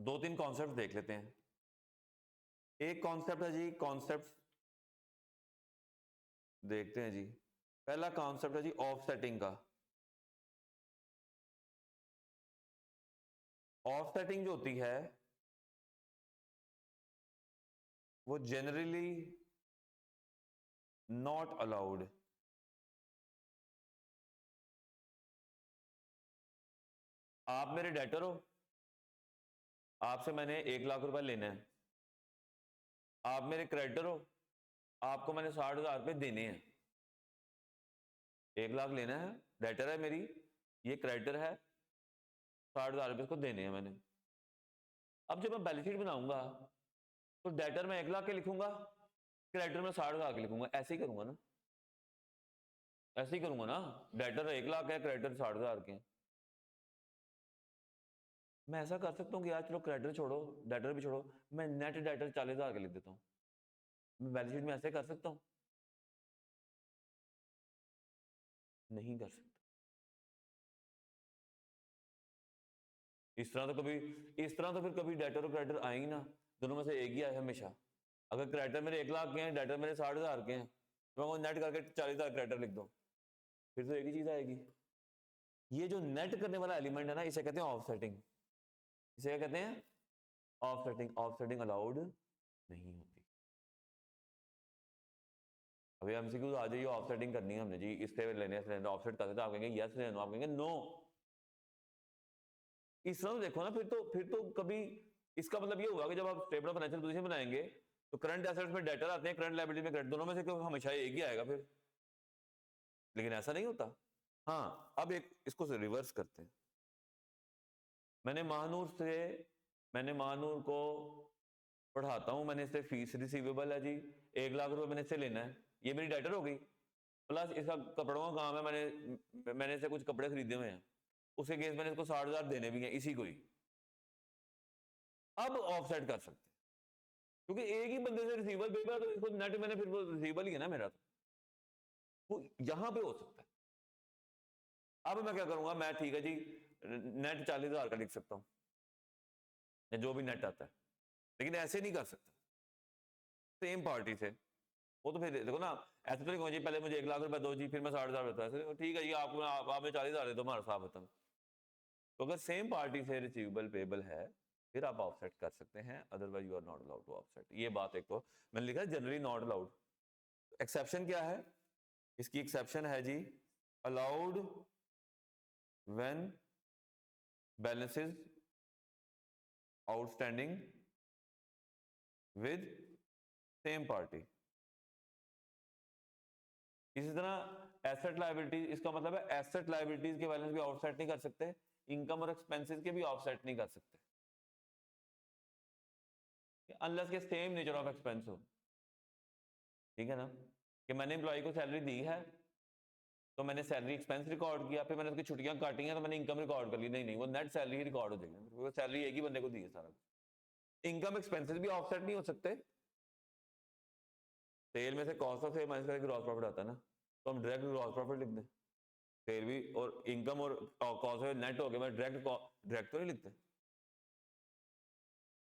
दो तीन कॉन्सेप्ट देख लेते हैं। एक कॉन्सेप्ट है जी, कॉन्सेप्ट देखते हैं जी। पहला कॉन्सेप्ट है जी ऑफसेटिंग का। ऑफसेटिंग जो होती है वो जनरली नॉट अलाउड। आप मेरे डेटर हो, आपसे मैंने 1 लाख रुपए लेना है। आप मेरे क्रेडिटर हो, आपको मैंने 60,000 रुपए देने हैं। 1 लाख लेना है, डेटर है मेरी, ये क्रेडिटर है, 60,000 रुपए इसको देने हैं मैंने। अब जब मैं बैलेंस शीट बनाऊंगा तो डेटर में 1 लाख के लिखूंगा, क्रेडिटर में 60,000 के लिखूंगा, ऐसे ही करूंगा ना, ऐसे ही करूंगा ना। डेटर 1 लाख है, क्रेडिटर 60,000 के हैं। मैं ऐसा कर सकता हूँ कि यार चलो क्रेडिटर छोड़ो, डेटर भी छोड़ो, मैं नेट डेटर 40,000 के लिख देता हूँ। मैं बैलेंस शीट में ऐसे कर सकता हूँ? नहीं कर सकता। इस तरह तो कभी, इस तरह तो फिर कभी डेटर और क्रेडिटर आएंगे ना, दोनों में से एक ही आए हमेशा। अगर क्रेडिटर मेरे 1 लाख के हैं, डेटर मेरे 60,000 के हैं, तो मैं नेट करके 40,000 क्रेडिटर लिख दूं, फिर तो एक ही चीज आएगी। ये जो नेट करने वाला एलिमेंट है ना, इसे कहते हैं ऑफसेटिंग। इसे क्या कहते हैं? ऑफसेटिंग। ऑफसेटिंग अलाउड नहीं होती। अभी एमसीक्यू आ जाइए, ऑफसेटिंग करनी है हमने जी, इससे लेने से ऑफसेट करते, आप कहेंगे यस लेना, आप कहेंगे नो। इस तरह देखो ना, फिर तो कभी इसका मतलब ये हुआ कि जब आप स्टेटमेंट ऑफ फाइनेंशियल पोजीशन बनाएंगे तो करंट एसेट्स में डेटर आते हैं, करंट लायबिलिटी में क्रेडिट, दोनों में से हमेशा एक ही आएगा फिर। लेकिन ऐसा नहीं होता। हाँ, अब एक इसको से रिवर्स करते हैं। मैंने महानूर को पढ़ाता हूं, मैंने इससे फीस रिसीवेबल है जी, 1 लाख रुपए मैंने इससे लेना है, ये मेरी डेटर हो गई। प्लस इसका कपड़ों का काम है, मैंने इससे कुछ कपड़े खरीदे हुए हैं, उसके केस मैंने इसको 60,000 देने भी हैं इसी को ही। अब ऑफसेट कर सकते हैं क्योंकि एक ही बंदे से रिसीवर भेजा, तो इसको नेट मैंने फिर वो रिसीवेबल ही है ना मेरा, तो वो यहां पे हो सकता है। अब मैं क्या करूंगा, मैं ठीक है जी नेट 40,000 का लिख सकता हूं या जो भी नेट आता है, लेकिन ऐसे नहीं कर सकता सेम पार्टी से। वो तो फिर देखो ना, ऐसे तो नहीं कहूँ जी पहले मुझे 1 लाख रुपए दो जी, फिर मैं 60,000 देता, ऐसे ठीक है जी आपने 40,000 दे दो, हमारा साहब खत्म। तो अगर सेम पार्टी से रिसीवेबल पेबल है फिर आप ऑफसेट कर सकते हैं, otherwise you are not allowed to offset. ये बात एक तो मैंने लिखा है जनरली नॉट अलाउड। एक्सेप्शन क्या है इसकी? एक्सेप्शन है जी allowed when balances outstanding with same party. इसी तरह एसेट लायबिलिटी, इसका मतलब है एसेट लायबिलिटीज के बैलेंस भी ऑफसेट नहीं कर सकते, इनकम और एक्सपेंसेस के भी ऑफसेट नहीं कर सकते अनलेस के सेम नेचर ऑफ एक्सपेंस हो। ठीक है ना, कि मैंने एम्प्लॉय को सैलरी दी है तो मैंने सैलरी एक्सपेंस रिकॉर्ड किया, फिर मैंने उसकी छुट्टियां काटी हैं तो मैंने इनकम रिकॉर्ड कर ली, नहीं नहीं, वो नेट सैलरी ही रिकॉर्ड हो जाएगी, वो सैलरी एक ही बंदे को दी है सारा। इनकम एक्सपेंसेस भी ऑफसेट नहीं हो सकते। सेल में से कॉस्ट ऑफ सेल माइनस करके ग्रॉस प्रॉफिट आता है ना, तो हम डायरेक्ट ग्रॉस प्रॉफिट लिख दें। सेल भी और इनकम और कॉस्ट ऑफ नेट हो गया, मैं डायरेक्ट तो नहीं लिखते,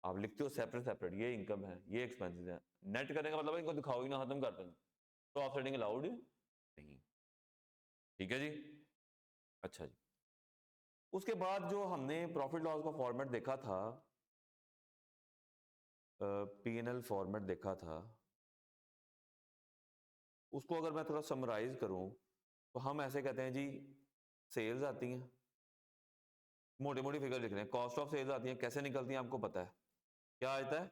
आप लिखते हो सेपरेट सेपरेट, ये इनकम है ये एक्सपेंसेस है, नेट करने का मतलब इनको दिखाओ ही ना, खत्म कर देना, तो ऑफसेटिंग अलाउड नहीं। ठीक है जी। अच्छा जी, उसके बाद जो हमने प्रॉफिट लॉस का फॉर्मेट देखा था, पीएनएल फॉर्मेट देखा था, उसको अगर मैं थोड़ा समराइज करूं तो हम ऐसे कहते हैं जी, सेल्स आती हैं, मोटी मोटी फिगर लिख रहे हैं, कॉस्ट ऑफ सेल्स आती है, कैसे निकलती है आपको पता है, क्या आता है?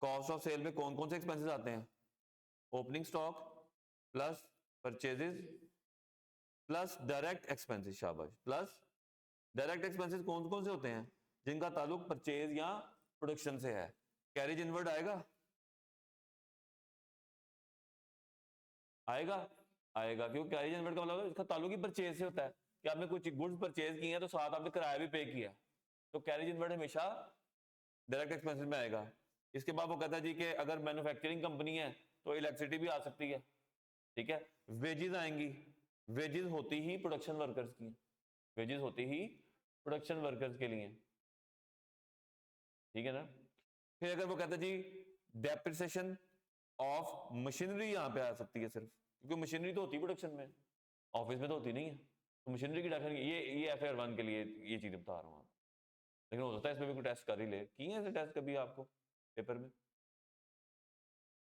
कॉस्ट ऑफ सेल में कौन कौन से एक्सपेंसेस आते हैं? Opening stock plus purchases plus direct expenses, शाबाश, प्लस डायरेक्ट एक्सपेंसेस कौन कौन से होते हैं? जिनका ताल्लुक परचेज या प्रोडक्शन से है। कैरेज इनवर्ड आएगा? आएगा, आएगा, क्योंकि कैरेज इनवर्ड का मतलब इसका ताल्लुक ही परचेज से होता है, कि आपने कुछ गुड्स परचेज किए हैं तो साथ आपने किराया भी पे किया, तो कैरेज इनवर्ड हमेशा डायरेक्ट एक्सपेंसेस में आएगा। इसके बाद वो कहता है जी कि अगर मैन्युफैक्चरिंग कंपनी है तो इलेक्ट्रिसिटी भी आ सकती है। ठीक है, वेजेस आएंगी, वेजेस होती ही प्रोडक्शन वर्कर्स की, वेजेस होती ही प्रोडक्शन वर्कर्स के लिए। ठीक है ना। फिर अगर वो कहता है जी डेप्रिसिएशन ऑफ मशीनरी यहां पे आ सकती है सिर्फ, क्योंकि मशीनरी तो होती है प्रोडक्शन में, ऑफिस में तो होती नहीं है, तो मशीनरी की डेफिनेशन ये FAR 1 के लिए ये चीजें बता रहा हूँ। लेकिन हो सकता है इसमें भी कोई टेस्ट कर ही ले, किए ऐसे टेस्ट कभी आपको पेपर में,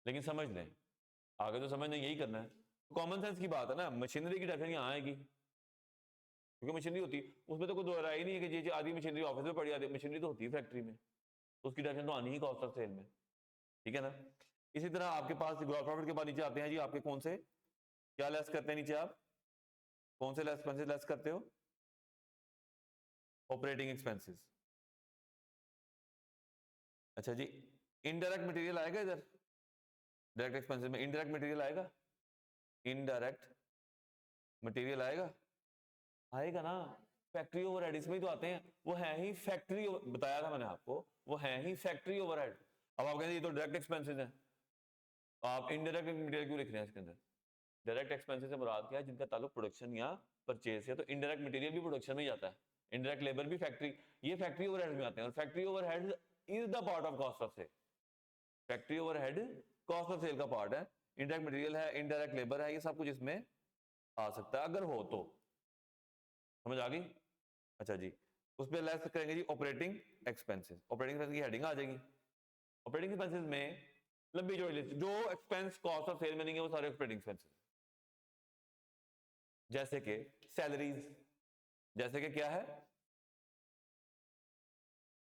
लेकिन समझ लें आगे तो समझ नहीं, यही करना है। कॉमन सेंस की बात है ना, मशीनरी की डेफिनेशन यहाँ आएगी, क्योंकि मशीनरी होती है उसमें तो कोई दोहरा ही नहीं है कि जी आधी मशीनरी ऑफिस में पड़ी, आधी मशीनरी तो होती है फैक्ट्री में, तो उसकी डेफिनेशन तो आनी ही कॉस्ट ऑफ सेल में, ठीक है ना। इसी तरह आपके पास ग्रॉस प्रॉफिट के बाद नीचे आते हैं जी आपके कौन से, क्या लेस करते हैं नीचे, आप कौन से एक्सपेंसेस लेस करते हो, ऑपरेटिंग एक्सपेंसेस। अच्छा जी, इनडायरेक्ट मटेरियल आएगा इधर, डायरेक्ट एक्सपेंसेस में इनडायरेक्ट मटेरियल आएगा, इनडायरेक्ट मटेरियल आएगा, आएगा ना, फैक्ट्री ओवरहेड इसमें ही तो आते हैं, वो है ही फैक्ट्री, बताया था मैंने आपको, वो है ही फैक्ट्री ओवरहेड। अब आप कहते हैं ये तो डायरेक्ट एक्सपेंसेस हैं, आप इनडायरेक्ट मटेरियल क्यों लिख रहे हैं इसके अंदर। डायरेक्ट एक्सपेंसेस से मुराद क्या है, जिनका ताल्लुक प्रोडक्शन या परचेज है, तो इनडायरेक्ट मटेरियल भी प्रोडक्शन में ही जाता है, इनडायरेक्ट लेबर भी फैक्ट्री, ये फैक्ट्री ओवरहेड में आते हैं, और factory overhead is the part of cost of sale, factory overhead cost of sale का पार्ट है, इनडायरेक्ट मटेरियल है, इनडायरेक्ट लेबर है, ये सब कुछ इसमें आ सकता है अगर हो तो, समझ आ गई। अच्छा जी, उस पर लेस करेंगे जी ऑपरेटिंग एक्सपेंसेस, ऑपरेटिंग एक्सपेंस की हेडिंग आ जाएगी, ऑपरेटिंग एक्सपेंसेस में लंबी जोड़ी लिस्ट, जो एक्सपेंस कॉस्ट ऑफ सेल में नहीं है वो सारे ऑपरेटिंग एक्सपेंसेस, जैसे कि सैलरीज, जैसे कि क्या है,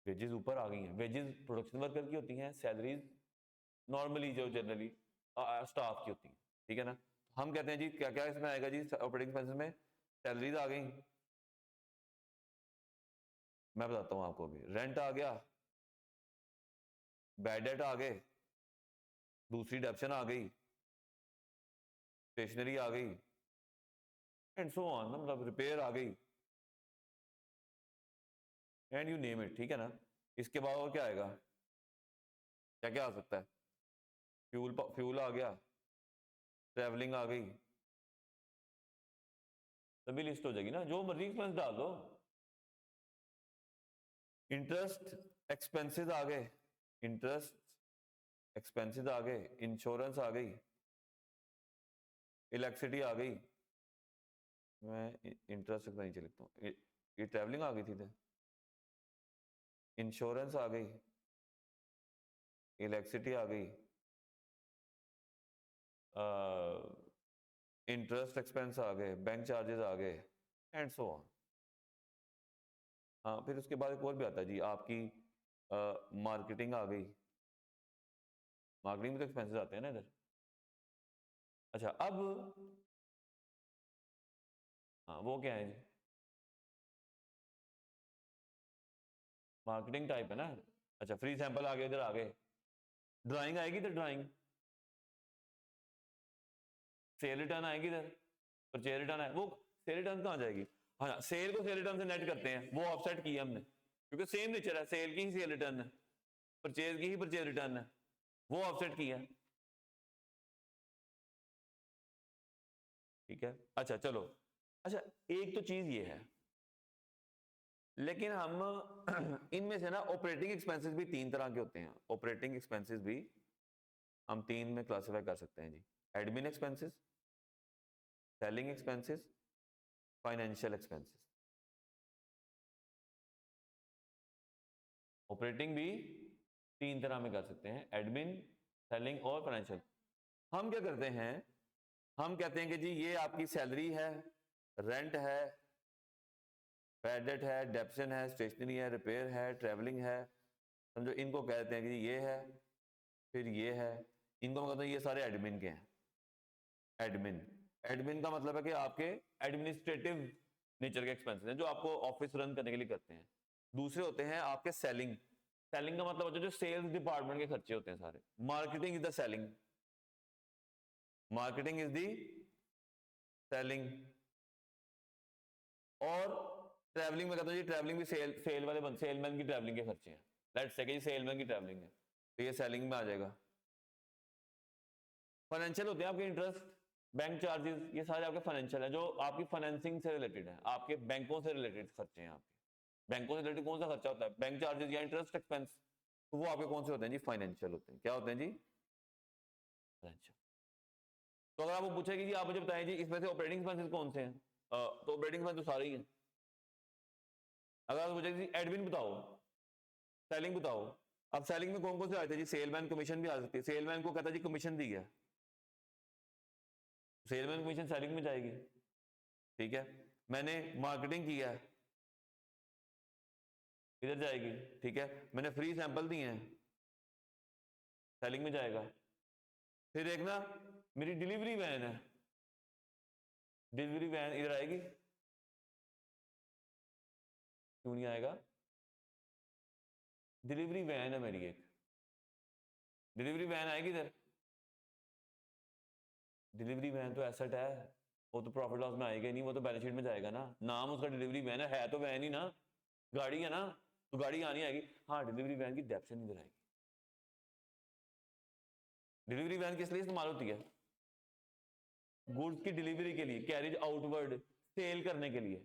वेजेस ऊपर आ गई हैं, वेजेस प्रोडक्शन वर्कर की होती हैं, सैलरीज नॉर्मली जो जनरली स्टाफ की होती है, ठीक है ना। हम कहते हैं जी क्या क्या इसमें आएगा जी ऑपरेटिंग एक्सपेंसेस में, सैलरीज आ गई, मैं बताता हूं आपको अभी, रेंट आ गया, बैड डेट आ गए, दूसरी डेप्शन आ गई, स्टेशनरी आ गई, एंड सो ऑन, मतलब रिपेयर आ गई, एंड यू नेम इट, ठीक है ना। इसके बाद और क्या आएगा, क्या क्या आ सकता है, फ्यूल, फ्यूल आ गया, ट्रेवलिंग आ गई, तभी लिस्ट हो जाएगी ना, जो मर्जी एक्सपेंस डाल दो। इंटरेस्ट एक्सपेंसेस आ गए, इंटरेस्ट एक्सपेंसेस आ गए, इंश्योरेंस आ गई, इलेक्ट्रिसिटी आ गई, मैं इंटरेस्ट नहीं लिखता हूँ, ये ट्रैवलिंग आ गई थी इधर, इंश्योरेंस आ गई, इलेक्ट्रिसिटी आ गई, इंटरेस्ट एक्सपेंस आ गए, बैंक चार्जेस आ गए, एंड सो ऑन। हाँ, फिर उसके बाद एक और भी आता है जी आपकी मार्केटिंग आ गई, मार्केटिंग में तो एक्सपेंसेस आते हैं ना इधर। अच्छा अब हाँ वो क्या है जी, मार्केटिंग टाइप है ना। अच्छा फ्री सैंपल आ गए, इधर आ गए, ड्राइंग आएगी इधर, ड्राइंग, सेल रिटर्न आएगी इधर, परचेज रिटर्न है, वो सेल रिटर्न कहाँ जाएगी, हाँ सेल को सेल रिटर्न से नेट करते हैं, वो ऑफसेट किया हमने, क्योंकि सेम नेचर है, सेल की ही सेल रिटर्न है, परचेज की ही परचेज रिटर्न है, वो ऑफसेट किया, ठीक है। अच्छा चलो, अच्छा एक तो चीज ये है, लेकिन हम इनमें से ना ऑपरेटिंग एक्सपेंसेस भी तीन तरह के होते हैं, ऑपरेटिंग एक्सपेंसेस भी हम तीन में क्लासिफाई कर सकते हैं जी, admin expenses, selling expenses, financial expenses. Operating भी तीन तरह में कर सकते हैं, एडमिन, सेलिंग और फाइनेंशियल। हम क्या करते हैं, हम कहते हैं कि जी ये आपकी सैलरी है, रेंट है, बैड डेट है, डेप्शन है, स्टेशनरी है, रिपेयर है, ट्रैवलिंग है, समझो इनको कहते हैं कि ये है, फिर ये है, इनको मैं कहता हूँ ये सारे एडमिन के हैं। एडमिन, एडमिन का मतलब है कि आपके एडमिनिस्ट्रेटिव नेचर के एक्सपेंसेस हैं जो आपको ऑफिस रन करने के लिए करते हैं। दूसरे होते हैं आपके सेलिंग, सेलिंग का मतलब होता है जो सेल्स डिपार्टमेंट के खर्चे होते हैं सारे, marketing is the selling, marketing is the selling. और ट्रैवलिंग में कहता हूँ जी ट्रैवलिंग भी सेल वाले सेलमैन की ट्रैवलिंग के खर्चे हैं, लेट्स से कि सेलमैन की ट्रैवलिंग है तो ये सेलिंग में आ जाएगा। फाइनेंशियल होते हैं आपके इंटरेस्ट, बैंक चार्जेस, ये सारे आपके फाइनेंशियल है जो आपकी फाइनेंसिंग से रिलेटेड है, आपके बैंकों से रिलेटेड खर्चे हैं आपके। बैंकों से रिलेटेड कौन सा खर्चा होता है, बैंक चार्जेस या इंटरेस्ट एक्सपेंस, तो वो आपके कौन से होते हैं जी? फाइनेंशियल होते हैं। क्या होते हैं जी? फाइनेंशियल। तो अगर आपको पूछेगी जी आप मुझे बताएं जी इसमें से ऑपरेटिंग एक्सपेंसेस कौन से हैं, तो ऑपरेटिंग एक्सपेंस तो सारे ही हैं। अगर आप पूछेगी जी एडमिन बताओ, सेलिंग बताओ, अब सेलिंग में कौन कौन से आते हैं जी? सेलमैन कमीशन भी आ सकती है। सेलमैन को कहता है जी कमीशन दी है, सेलमैन कमीशन सेलिंग में जाएगी, ठीक है। मैंने मार्केटिंग किया है, इधर जाएगी, ठीक है। मैंने फ्री सैंपल दिए हैं, सेलिंग में जाएगा। फिर एक ना मेरी डिलीवरी वैन है, डिलीवरी वैन इधर आएगी, क्यों नहीं आएगा? डिलीवरी वैन है मेरी एक, डिलीवरी वैन आएगी इधर। डिलीवरी वैन तो एसेट है, वो तो प्रॉफिट लॉस में आएगा नहीं, वो तो बैलेंस शीट में जाएगा ना। नाम उसका डिलीवरी वैन है तो वैन ही ना, गाड़ी है ना, तो गाड़ी आनी आएगी। हाँ डिलीवरी वैन की डेप्शन इधर आएगी। डिलीवरी वैन किस लिए इस्तेमाल होती है? गुड्स की डिलीवरी के लिए, कैरिज आउटवर्ड, सेल करने के लिए।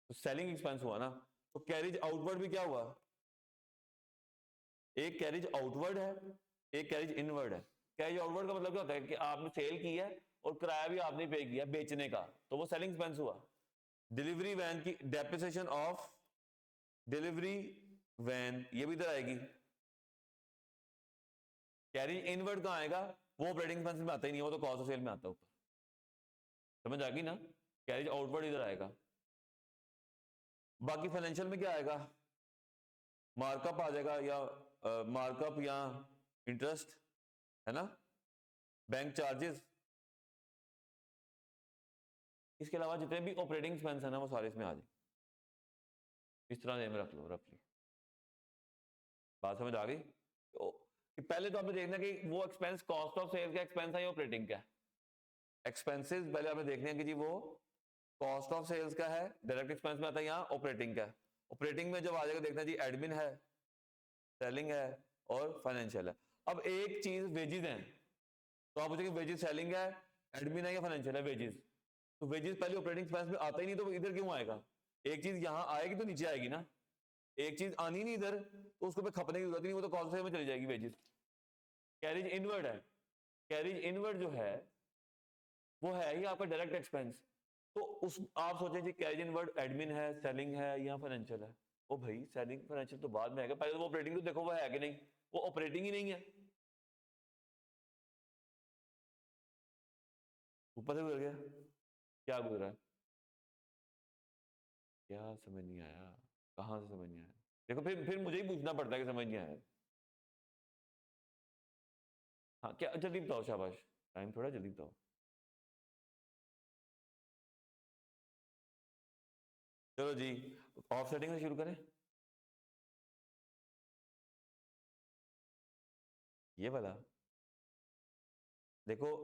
तो सेलिंग एक्सपेंस हुआ ना। तो कैरिज आउटवर्ड भी क्या हुआ? एक कैरिज आउटवर्ड है, एक कैरिज इनवर्ड है। कैरिज आउटवर्ड का मतलब क्या होता है कि आपने सेल किया है और किराया भी आपने पे किया बेचने का, तो वो सेलिंग एक्सपेंस हुआ। डिलीवरी वैन की डेप्रिसिएशन ऑफ डिलीवरी वैन, ये भी इधर आएगी। कैरिज इनवर्ड कहां आएगा? वो ऑपरेटिंग एक्सपेंस में आता ही नहीं, वो तो कॉस्ट ऑफ सेल में आता है ऊपर। समझ आ गई ना? कैरिज आउटवर्ड इधर आएगा। बाकी फाइनेंशियल में क्या आएगा? मार्कअप आ जाएगा, या मार्कअप या इंटरेस्ट, है ना, बैंक चार्जेस। इसके अलावा जितने भी ऑपरेटिंग एक्सपेंस है ना वो सारे इसमें आ जाए। इस तरह ध्यान में रख लो रफली। बात समझ आ गई? तो पहले तो आपने देखना कि वो एक्सपेंस कॉस्ट ऑफ सेल का एक्सपेंस है या ऑपरेटिंग का? एक्सपेंसेस पहले आपने देखने हैं कि जी वो कॉस्ट ऑफ सेल्स का है, डायरेक्ट एक्सपेंस में आता है, यहाँ ऑपरेटिंग का है। ऑपरेटिंग में जब आ जाएगा देखना जी एडमिन है, सेलिंग है और फाइनेंशियल है। अब एक चीज वेजेस है, तो आप पूछेंगे वेजेस सेलिंग है, एडमिन है या फाइनेंशियल है? वेजेस। तो वेजेस पहले ऑपरेटिंग एक्सपेंस में आता ही नहीं, तो इधर क्यों आएगा? एक चीज यहां आएगी तो नीचे आएगी ना, एक चीज आनी नहीं इधर तो उसको पे खपने की जरूरत नहीं, वो तो कॉस्ट में चली जाएगी वेजेस। कैरिज इनवर्ड है, कैरिज इनवर्ड जो है वो है ही आपका डायरेक्ट एक्सपेंस। तो उस आप सोचें जी कैरिज इनवर्ड एडमिन है, सेलिंग है या फाइनेंशियल है? ओ भाई सेलिंग फाइनेंशियल तो बाद में आएगा, पहले तो वो ऑपरेटिंग तो देखो वो है कि नहीं, वो ऑपरेटिंग ही नहीं है। ऊपर से गुजर गया, क्या गुजरा है? क्या समझ नहीं आया? कहां से समझ नहीं आया? देखो फिर मुझे ही पूछना पड़ता है कि समझ नहीं आया। हाँ क्या, जल्दी बताओ, शाबाश, टाइम थोड़ा जल्दी बताओ। चलो जी, ऑफ सेटिंग से शुरू करें। ये वाला देखो,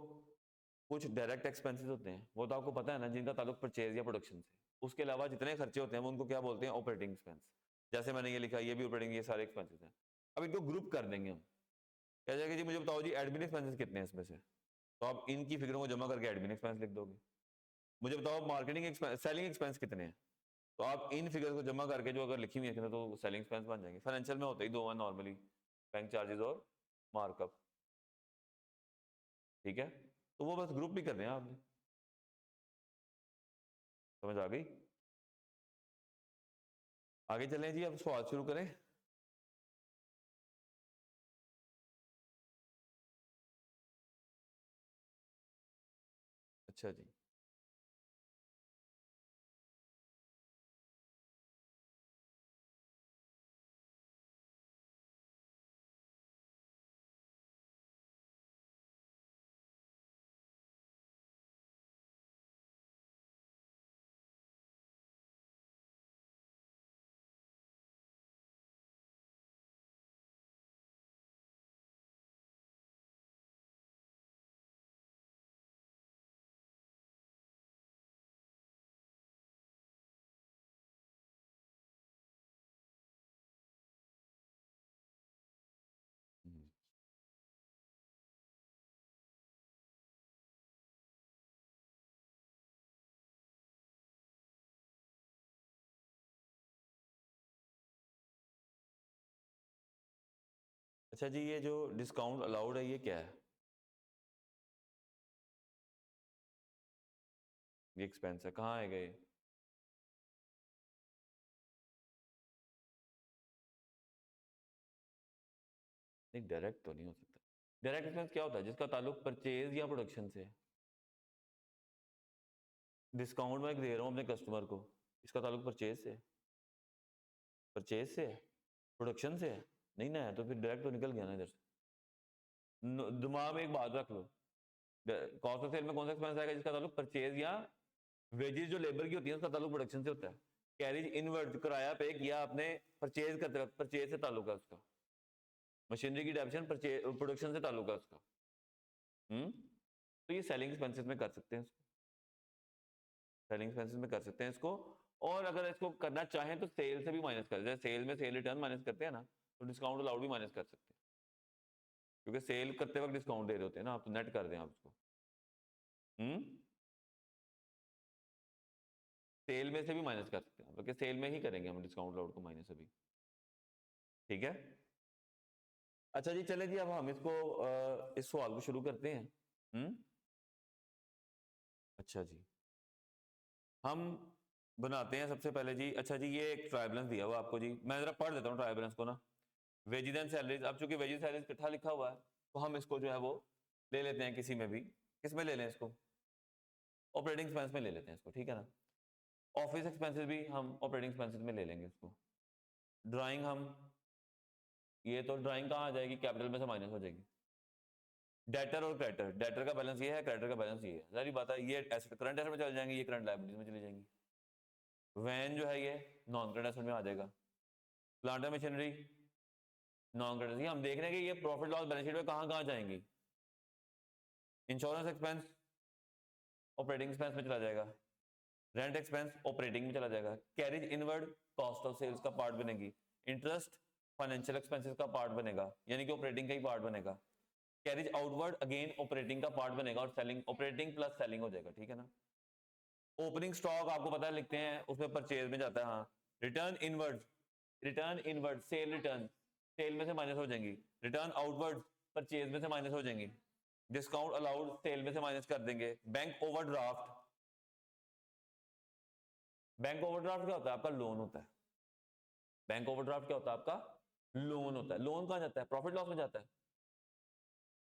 कुछ डायरेक्ट एक्सपेंसेस होते हैं, वो तो आपको पता है ना, जिनका ताल्लुक परचेज या प्रोडक्शन से। उसके अलावा जितने खर्चे होते हैं वो उनको क्या बोलते हैं? Operating expense. जैसे मैंने ये लिखा, ये भी ऑपरेटिंग, ये सारे एक्सपेंसेस हैं। अब इनको ग्रुप कर देंगे हम। कह जाएगा जी मुझे बताओ जी एडमिन एक्सपेंसेस कितने हैं इसमें से, तो आप इनकी फिगरों को जमा करके एडमिन एक्सपेंस लिख दोगे। मुझे बताओ मार्केटिंग एक्सपेंस, सेलिंग एक्सपेंस कितने हैं, तो आप इन फिगर को जमा करके जो अगर लिखी हुई है तो सेलिंग एक्सपेंस बन जाएंगे। फाइनेंशियल में होते ही दो हैं नॉर्मली, बैंक चार्जेस और मार्कअप, ठीक है। तो वो बस ग्रुप भी कर रहे हैं आपने, समझ आ गई? आगे चलें जी, अब सवाल शुरू करें। अच्छा जी। अच्छा जी, ये जो डिस्काउंट अलाउड है ये क्या है? ये एक्सपेंस है, कहाँ आएगा ये? नहीं, डायरेक्ट तो नहीं हो सकता। डायरेक्ट एक्सपेंस क्या होता है? जिसका ताल्लुक परचेज या प्रोडक्शन से है। डिस्काउंट मैं दे रहा हूँ अपने कस्टमर को, इसका ताल्लुक परचेज से है। परचेज से है, प्रोडक्शन से है, नहीं ना है तो फिर डायरेक्ट तो निकल गया ना इधर से। दिमाग में एक बात रख लो, कॉस्ट ऑफ सेल में कौन सा एक्सपेंस आएगा जिसका ताल्लुक परचेज या वेजेस जो लेबर की होती है उसका ताल्लुक प्रोडक्शन से होता है। कैरिज इनवर्ड किराया पे किया आपने परचेज करते वक्त, परचेज से ताल्लुक है उसका। मशीनरी की डेप्शन परचेज प्रोडक्शन से ताल्लुक है उसका। तो ये सेलिंग एक्सपेंसेस में कर सकते हैं इसको, सेलिंग एक्सपेंसेस में कर सकते हैं इसको। और अगर इसको करना चाहें तो सेल से भी माइनस कर, जैसे सेल में सेल रिटर्न माइनस करते हैं ना, तो डिस्काउंट अलाउड भी माइनस कर सकते हैं, क्योंकि सेल करते वक्त डिस्काउंट दे रहे होते हैं ना आप, तो नेट कर दें आप उसको। सेल में से भी माइनस कर सकते हैं, बल्कि सेल में ही करेंगे हम डिस्काउंट अलाउड को माइनस अभी। ठीक है, अच्छा जी चले जी, अब हम इसको इस सवाल को शुरू करते हैं। अच्छा जी, हम बनाते हैं सबसे पहले जी। अच्छा जी, ये एक ट्राई बैलेंस दिया हुआ आपको जी, मैं जरा पढ़ देता हूँ ट्राई बैलेंस को ना। वेजेस एंड सैलरीज, अब चूंकि वेजेस सैलरीज इकट्ठा लिखा हुआ है तो हम इसको जो है वो ले लेते हैं किसी में भी, किस में ले लें इसको? ऑपरेटिंग एक्सपेंस में ले लेते हैं इसको, ठीक है ना। ऑफिस एक्सपेंसेस भी हम ऑपरेटिंग एक्सपेंसेस में ले लेंगे इसको। ड्राइंग हम, ये तो ड्राइंग कहाँ आ जाएगी? कैपिटल में से माइनस हो जाएगी। डेटर और क्रेडिटर, डेटर का बैलेंस ये है, क्रेडिटर का बैलेंस ये है, सारी बात है। ये करंट एसेट में चल जाएंगे, ये करंट लायबिलिटीज में चली जाएंगी। वैन जो है ये नॉन करंट एसेट में आ जाएगा। Plant and machinery non current, हम देख रहे हैं कि ये प्रॉफिट लॉस बैलेंस शीट में कहाँ कहाँ जाएंगी। इंश्योरेंस एक्सपेंस ऑपरेटिंग एक्सपेंस में चला जाएगा, रेंट एक्सपेंस ऑपरेटिंग में चला जाएगा, carriage inward cost of sales का पार्ट बनेगी, इंटरेस्ट फाइनेंशियल एक्सपेंसेस का पार्ट बनेगा, यानी कि ऑपरेटिंग का ही पार्ट बनेगा, कैरिज आउटवर्ड अगेन ऑपरेटिंग का पार्ट बनेगा, और सेलिंग ऑपरेटिंग प्लस सेलिंग हो जाएगा, ठीक है ना। ओपनिंग स्टॉक आपको पता है लिखते हैं, उसमें परचेज में जाता है। हाँ, return inward, return inward sale return, sale में से माइनस हो जाएंगी, रिटर्न आउटवर्ड परचेज में से माइनस हो जाएंगी, डिस्काउंट अलाउड सेल में से माइनस कर देंगे। बैंक ओवरड्राफ्ट, बैंक ओवरड्राफ्ट क्या होता है? आपका लोन होता है। बैंक ओवरड्राफ्ट क्या होता है? आपका लोन होता है। लोन कहाँ जाता है? प्रॉफिट लॉस में जाता है।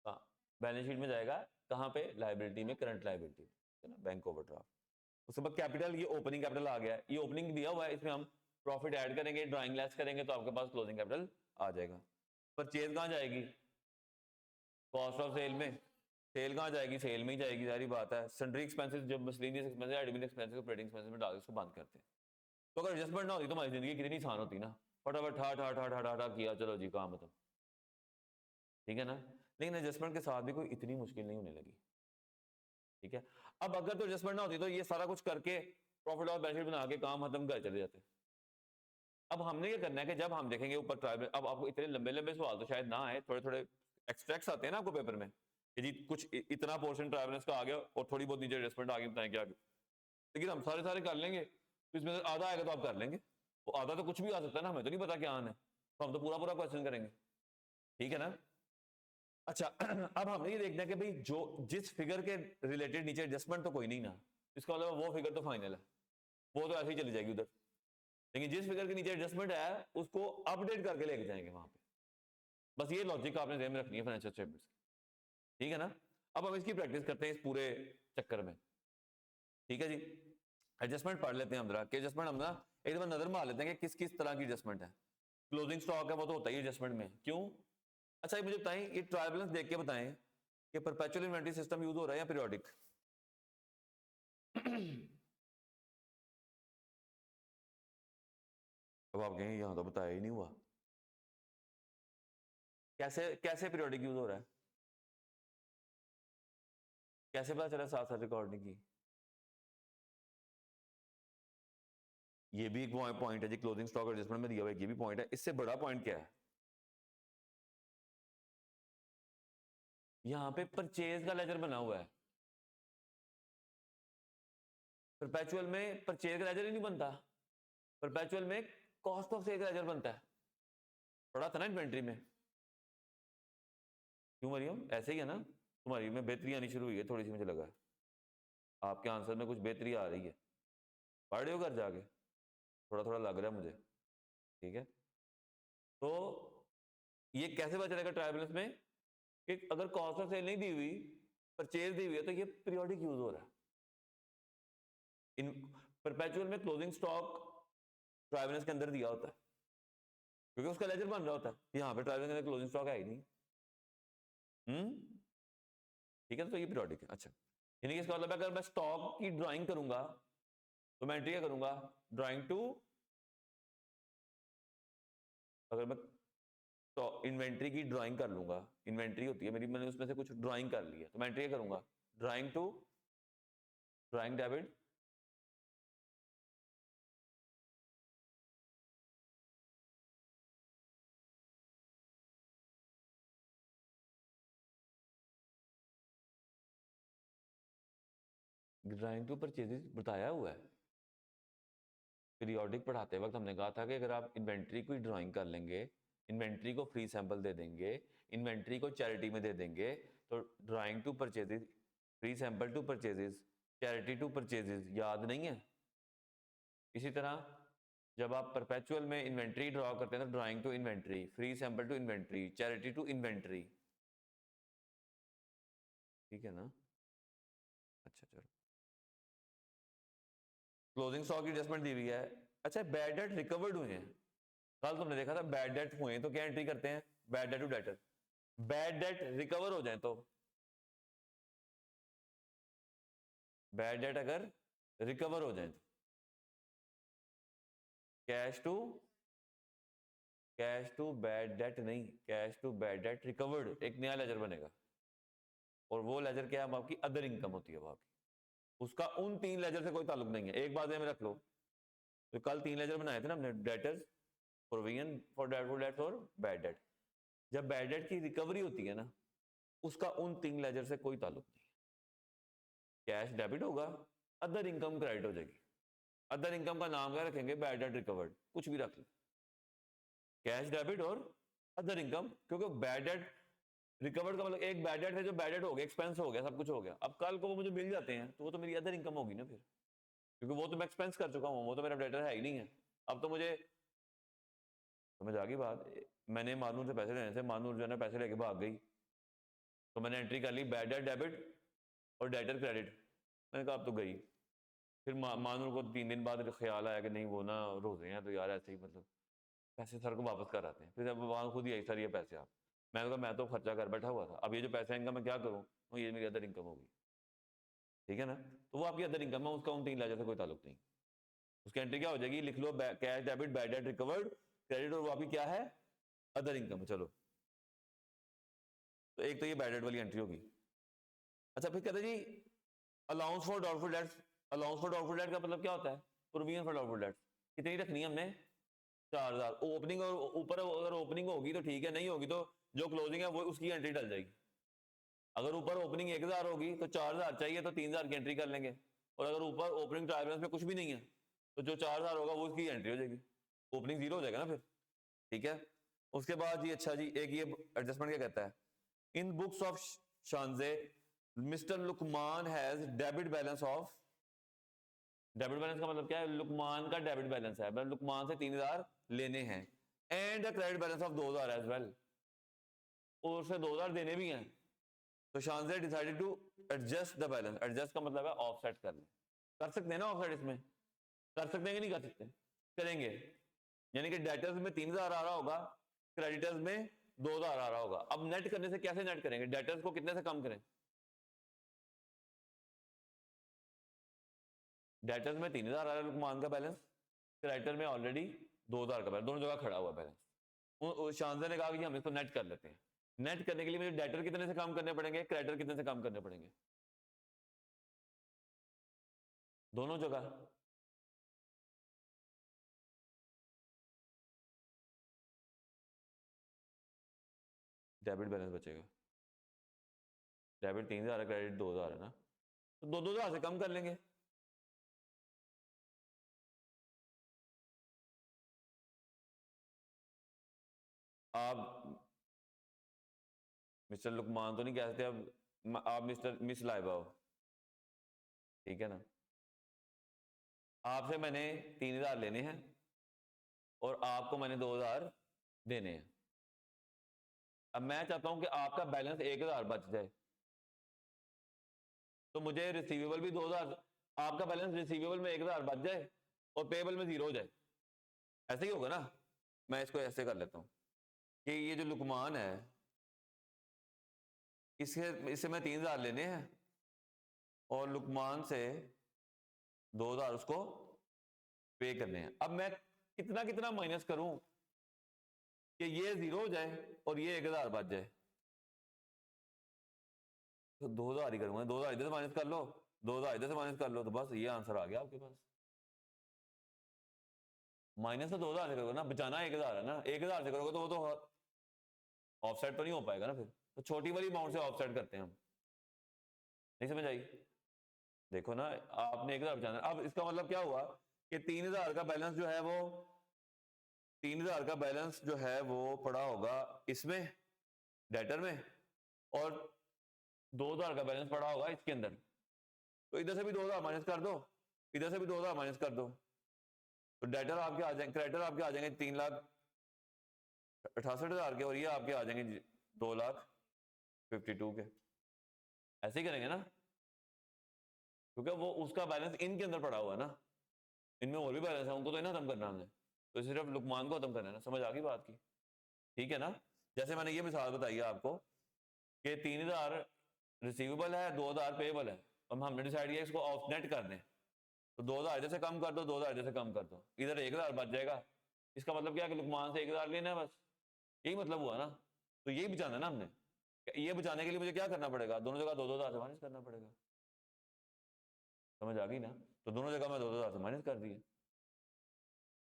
हाँ, बैलेंस शीट में जाएगा, कहाँ पे? लायबिलिटी में, करंट लायबिलिटी है ना, बैंक ओवरड्राफ्ट। उसके बाद कैपिटल, ये ओपनिंग कैपिटल आ गया, ये ओपनिंग दिया हुआ है, इसमें हम प्रॉफिट ऐड करेंगे, ड्राइंग लेस करेंगे तो आपके पास क्लोजिंग कैपिटल आ जाएगा। परचेज कहाँ जाएगी? कॉस्ट ऑफ सेल में। सेल कहाँ जाएगी? सेल में ही जाएगी, सारी बात है। सन्ड्री एक्सपेंसेस, जब miscellaneous expenses, admin expenses, operating expenses में डाल के उसको बंद करते हैं। तो अगर एडजस्टमेंट ना होती तो हमारी जिंदगी कितनी आसान होती ना, फटाफट ठा ठा ठा ठा ठा ठा किया, चलो जी काम मतलब, ठीक है ना। लेकिन एडजस्टमेंट के साथ भी कोई इतनी मुश्किल नहीं होने लगी, ठीक है। अब अगर तो एडजस्टमेंट ना होती तो ये सारा कुछ करके प्रॉफिट और बैलेंस शीट बना के काम खत्म कर चले जाते। अब हमने ये करना है कि जब हम देखेंगे ऊपर ट्रायल, अब आपको इतने लंबे लंबे सवाल तो शायद ना आए, थोड़े थोड़े एक्सट्रैक्ट्स आते हैं ना आपको पेपर में कि जी कुछ इतना पोर्शन ट्रायबलेंस का आ गया और थोड़ी बहुत नीचे एडजस्टमेंट आ गई, बताएं क्या आगे। लेकिन हम सारे सारे कर लेंगे तो इसमें से आधा आएगा तो आप कर लेंगे, वो आधा तो कुछ भी आ सकता है ना, हमें तो नहीं पता क्या आना है, तो हम तो पूरा पूरा क्वेश्चन करेंगे, ठीक है ना। अच्छा अब हमें ये देखना है कि भाई जो जिस फिगर के रिलेटेड नीचे एडजस्टमेंट तो कोई नहीं ना, इसका मतलब वो फिगर तो फाइनल है, वो तो ऐसे ही चली जाएगी उधर। लेकिन जिस फिगर के नीचे एडजस्टमेंट है उसको अपडेट करके लेके जाएंगे वहां पे। बस ये लॉजिक आपने ध्यान में रखनी है फाइनेंशियल स्टेटमेंट्स की, ठीक है ना। अब हम इसकी प्रैक्टिस करते हैं इस पूरे चक्कर में, ठीक है जी। एडजस्टमेंट पढ़ लेते हैं हम जरा, कि एडजस्टमेंट हम ना एक बार नजर मार लेते हैं कि किस किस तरह की एडजस्टमेंट है। क्लोजिंग स्टॉक है वो तो होता ही एडजस्टमेंट में, क्यों? अच्छा ये मुझे बताएं, ये ट्रायल बैलेंस देख के बताएं कि परपेचुअल इन्वेंटरी सिस्टम यूज हो रहा है या पीरियोडिक? अब आप कहेंगे यहां तो बताया ही नहीं हुआ, कैसे कैसे पीरियोडिक यूज हो रहा है, कैसे पता चला साथ साथ रिकॉर्ड नहीं की? ये भी एक पॉइंट है जी, क्लोजिंग स्टॉक एडजस्टमेंट में दिया हुआ है, ये भी पॉइंट है। इससे बड़ा पॉइंट क्या है? यहां पे परचेज का लेजर बना हुआ है, परपेचुअल में परचेज का लेजर ही नहीं बनता, परपेचुअल में कॉस्ट ऑफ सेल का लेजर बनता है, पढ़ा था ना इन्वेंट्री में। क्यों मरियम, ऐसे ही है ना तुम्हारी में बेहतरी आनी शुरू हुई है थोड़ी सी, मुझे लगा आपके आंसर में कुछ बेहतरी आ रही है, पढ़ रहे हो घर जाके, थोड़ा थोड़ा लग रहा है मुझे, ठीक है। तो ये कैसे पता चलेगा ट्रायल बैलेंस में कि अगर कॉस्ट ऑफ सेल नहीं दी हुई, परचेज दी हुई है, तो ये पीरियोडिक यूज हो रहा है। इन परपेचुअल में क्लोजिंग स्टॉक ट्रायल बैलेंस के अंदर दिया होता है, क्योंकि उसका लेजर बन रहा होता है, यहाँ पे ट्रायल बैलेंस के अंदर क्लोजिंग स्टॉक है ही नहीं। ठीक है, तो ये पीरियोडिक है। अच्छा, यानी कि इसका मतलब अगर मैं स्टॉक की ड्राइंग करूंगा तो मैं एंट्री क्या करूंगा, ड्राइंग टू, अगर मैं तो इन्वेंट्री की ड्राइंग कर लूंगा, इन्वेंट्री होती है मेरी, मैंने उसमें से कुछ ड्राइंग कर ली है, तो मैं एंट्री क्या करूंगा, drawing to, drawing debit, drawing to purchases बताया हुआ है पीरियोडिक पढ़ाते वक्त, हमने कहा था कि अगर आप इन्वेंट्री की ड्राइंग कर लेंगे, इन्वेंट्री को फ्री सैंपल दे देंगे, इन्वेंट्री को चैरिटी में दे देंगे, तो drawing to purchases, free sample to purchases, charity to purchases याद नहीं है। इसी तरह जब आप परपेचुअल में इन्वेंट्री ड्रॉ करते हैं तो drawing to inventory, free sample to inventory, charity to inventory, ठीक है ना। अच्छा चलो, क्लोजिंग स्टॉक की एडजस्टमेंट दी हुई है। अच्छा, बैड डेट रिकवर्ड हुए हैं, कल तुमने देखा था बैड डेट हुए तो क्या एंट्री करते हैं, bad debt to debtor, bad debt recover हो जाए तो, बैड डेट अगर रिकवर हो जाए तो कैश टू बैड डेट नहीं, cash to bad debt recovered एक नया लेजर बनेगा, और वो लेजर क्या है आपकी, अदर इनकम होती है वो आपकी, उसका उन तीन लेजर से कोई ताल्लुक नहीं है। एक बात में रख लो, तो कल तीन लेजर बनाए थे ना हमने, debtors, provision for doubtful dates और बैड डेट। जब बैड डेट की रिकवरी होती है ना, उसका उन तीन लेजर से कोई ताल्लुक नहीं है, कैश डेबिट होगा, अदर इनकम क्रेडिट हो जाएगी। अदर इनकम का नाम क्या रखेंगे, बैड डेट रिकवर्ड, कुछ भी रख लो, कैश डेबिट और अदर इनकम, क्योंकि बैड डेट रिकवर्ड का मतलब एक बैड डेट है जो बैड डेट हो गया, एक्सपेंस हो गया, सब कुछ हो गया, अब कल को वो मुझे मिल जाते हैं तो वो तो मेरी अदर इनकम होगी ना फिर, क्योंकि वो तो मैं एक्सपेंस कर चुका हूं, वो तो मेरा डेटर है ही नहीं है। अब तो मुझे समझ आ गई बात, मैंने मानूर से पैसे लेने थे, मानूर जो है ना पैसे लेके भाग गई, तो मैंने एंट्री कर ली बैड डेट डेबिट और डेटर क्रेडिट, मैंने कहा अब तो गई। फिर मानूर को 3 दिन बाद ख्याल आया कि नहीं वो ना रोजे हैं, तो यार ऐसे ही मतलब पैसे सर को वापस कर आते हैं, फिर अब वहां खुद ही आई सर ये पैसे आप, मैंने कहा मैं तो खर्चा कर बैठा हुआ था, अब ये जो पैसे इनका मैं क्या करूँ, तो ये मेरी अदर इनकम होगी, ठीक है ना। तो वो आपकी अदर इनकम है, उसका उन तीन लेजर से कोई ताल्लुक नहीं, उसकी एंट्री क्या हो जाएगी, लिख लो cash debit bad debt recovered credit, और वो आपकी क्या है, अदर इनकम। चलो, तो एक तो ये बैड डेट वाली एंट्री होगी। अच्छा, फिर कहते जी allowance for doubtful debts, allowance for doubtful debt का मतलब क्या होता है, प्रोविजन फॉर डाउटफुल डेट्स कितनी रखनी है हमने, 4000, ओपनिंग और ऊपर अगर ओपनिंग होगी तो ठीक है, नहीं होगी तो जो क्लोजिंग है वो उसकी एंट्री डल जाएगी। अगर ऊपर ओपनिंग 1000 होगी तो 4000 चाहिए, तो 3000 की एंट्री कर लेंगे, और अगर ऊपर ओपनिंग ट्रायल बैलेंस में कुछ भी नहीं है तो जो 4000 होगा वो उसकी एंट्री हो जाएगी, ओपनिंग 0 हो जाएगा ना फिर, ठीक है। उसके बाद जी, अच्छा जी, एक ये एडजस्टमेंट क्या कहता है, in books of Shanje Mr Lukman has debit balance of, debit balance का मतलब क्या है, लुकमान का डेबिट बैलेंस है, मतलब लुकमान से 3000 लेने हैं, and the credit balance of 2000 as well, और उसे 2000 देने भी हैं, तो Shanje decided to adjust the balance, adjust का मतलब है ऑफसेट करना, कर सकते हैं ना ऑफसेट, इसमें कर सकते हैं कि नहीं कर सकते, करेंगे, यानी कि डेटर्स में 3000 आ रहा होगा, क्रेडिटर्स में 2000 आ रहा होगा। अब नेट करने से कैसे नेट करेंगे, डेटर्स को कितने से कम करें, डेटर्स में 3000 आ रहा है लुकमान का बैलेंस, क्रेडिटर में ऑलरेडी 2000 का बैलेंस, दोनों जगह खड़ा हुआ बैलेंस, शानजे ने कहा कि हम इसको नेट कर लेते हैं, नेट करने के लिए मुझे डेटर कितने से कम करने पड़ेंगे, क्रेडिटर कितने से कम करने पड़ेंगे, दोनों जगह, डेबिट बैलेंस बचेगा, डेबिट 3000 है, क्रेडिट 2000 है ना, तो 2000 से कम कर लेंगे, आप मिस्टर लुकमान तो नहीं कह सकते, अब आप मिस्टर मिस लाइबा हो, ठीक है ना। आपसे मैंने 3000 लेने हैं और आपको मैंने 2000 देने हैं। अब मैं चाहता हूं कि आपका बैलेंस 1000 बच जाए, तो मुझे रिसीवेबल भी 2000, आपका बैलेंस रिसीवेबल में 1000 बच जाए और पेबल में 0 हो जाए, ऐसे ही होगा ना। मैं इसको ऐसे कर लेता हूं कि ये जो लुकमान है इससे मैं 3000 लेने हैं और लुकमान से 2000 उसको पे करने हैं। अब मैं कितना कितना माइनस करूं कि ये 0 हो जाए और ये 1000 बच जाए, तो 2000 ही करूंगा। 2000 इधर से माइनस कर लो, 2000 इधर से माइनस कर लो, तो बस ये आंसर आ गया आपके पास। माइनस तो 2000 से करोगे ना, बचाना 1000 है ना, 1000 से करोगे तो वो तो ऑफसेट तो नहीं हो पाएगा ना, फिर तो छोटी वाली अमाउंट से ऑफसेट करते हैं हम। नहीं समझ आई? देखो ना, आपने 1000 बचाना। अब इसका मतलब क्या हुआ कि 3000 का बैलेंस जो है वो 3000 का बैलेंस जो है वो पड़ा होगा इसमें डेटर में, और 2000 का बैलेंस पड़ा होगा इसके अंदर। तो इधर से भी 2000 माइनस कर दो, इधर से भी 2000 माइनस कर दो, तो डेटर आपके आ जाएंगे, क्रेडिटर आपके आ जाएंगे 3,68,000 के, और ये आपके आ जाएंगे 2,52,000 के। ऐसे ही करेंगे ना, क्योंकि वो उसका बैलेंस इनके अंदर पड़ा हुआ है ना, इनमें और भी बैलेंस है, उनको तो ना खत्म करना हमने, तो सिर्फ लुकमान को खत्म करना है ना। समझ आ गई बात की? ठीक है ना। जैसे मैंने ये मिसाल बताई है आपको कि 3000 रिसीवेबल है, 2000 पेएबल है, और हमने डिसाइड किया इसको ऑफ नेट कर दें, तो 2000 इधर से कम कर दो, 2000 इधर से कम कर दो, इधर 1000 बच जाएगा। इसका मतलब क्या है कि लुकमान से 1000 लेना है बस, यही मतलब हुआ ना। तो यही बचाना है ना हमने। ये बचाने के लिए मुझे क्या करना पड़ेगा, दोनों जगह 2-2 हजार से माइनस करना पड़ेगा। समझ आ गई ना? तो दोनों जगह मैं 2-2 हजार से माइनस कर दिए,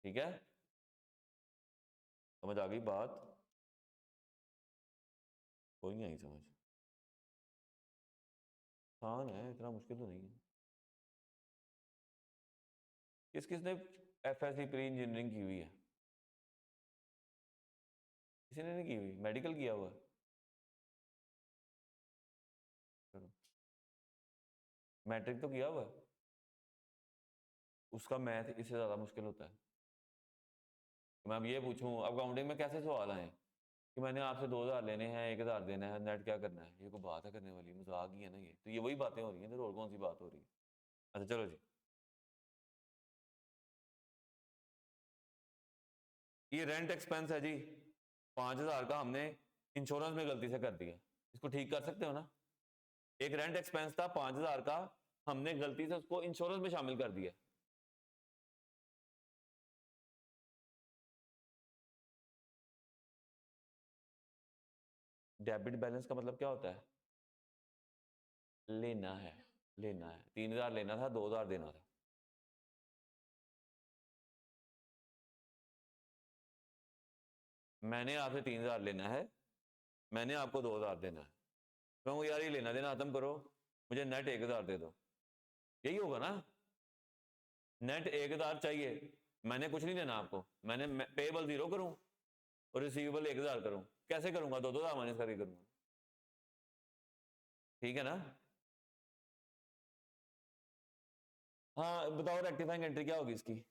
ठीक है। समझ आ गई बात? कोई नहीं आई समझ? आसान है, इतना मुश्किल तो नहीं है। किस किसने एफएससी प्री इंजीनियरिंग की हुई है? किसी ने नहीं की हुई? मेडिकल किया हुआ है? चलो, मैट्रिक तो किया हुआ है। उसका मैथ इससे ज्यादा मुश्किल होता है। मैं अब ये पूछूं, अब काउंटिंग में कैसे सवाल आए कि मैंने आपसे 2000 लेने हैं, 1000 देना है, नेट क्या करना है, ये कोई बात है करने वाली? मजाक ही है ना ये, तो ये वही बातें हो रही हैं, और कौन सी बात हो रही है। अच्छा चलो जी, ये रेंट एक्सपेंस है जी 5000 का, हमने इंश्योरेंस में गलती से कर दिया, इसको ठीक कर सकते हो ना। एक रेंट एक्सपेंस था 5000 का, हमने गलती से उसको इंश्योरेंस में शामिल कर दिया। डेबिट बैलेंस का मतलब क्या होता है? लेना है, लेना है। 3000 लेना था, 2000 देना था। मैंने आपसे 3000 लेना है, मैंने आपको 2000 देना है। तो यार ये लेना देना खत्म करो, मुझे नेट 1000 दे दो, यही होगा ना। नेट 1000 चाहिए, मैंने कुछ नहीं देना आपको, मैंने पेएबल 0 करूं और रिसीवेबल 1000 करूं। कैसे करूंगा? 2-2 हजार माइनस करके करूंगा, ठीक है ना। हाँ बताओ, रेक्टिफाइंग एंट्री क्या होगी इसकी?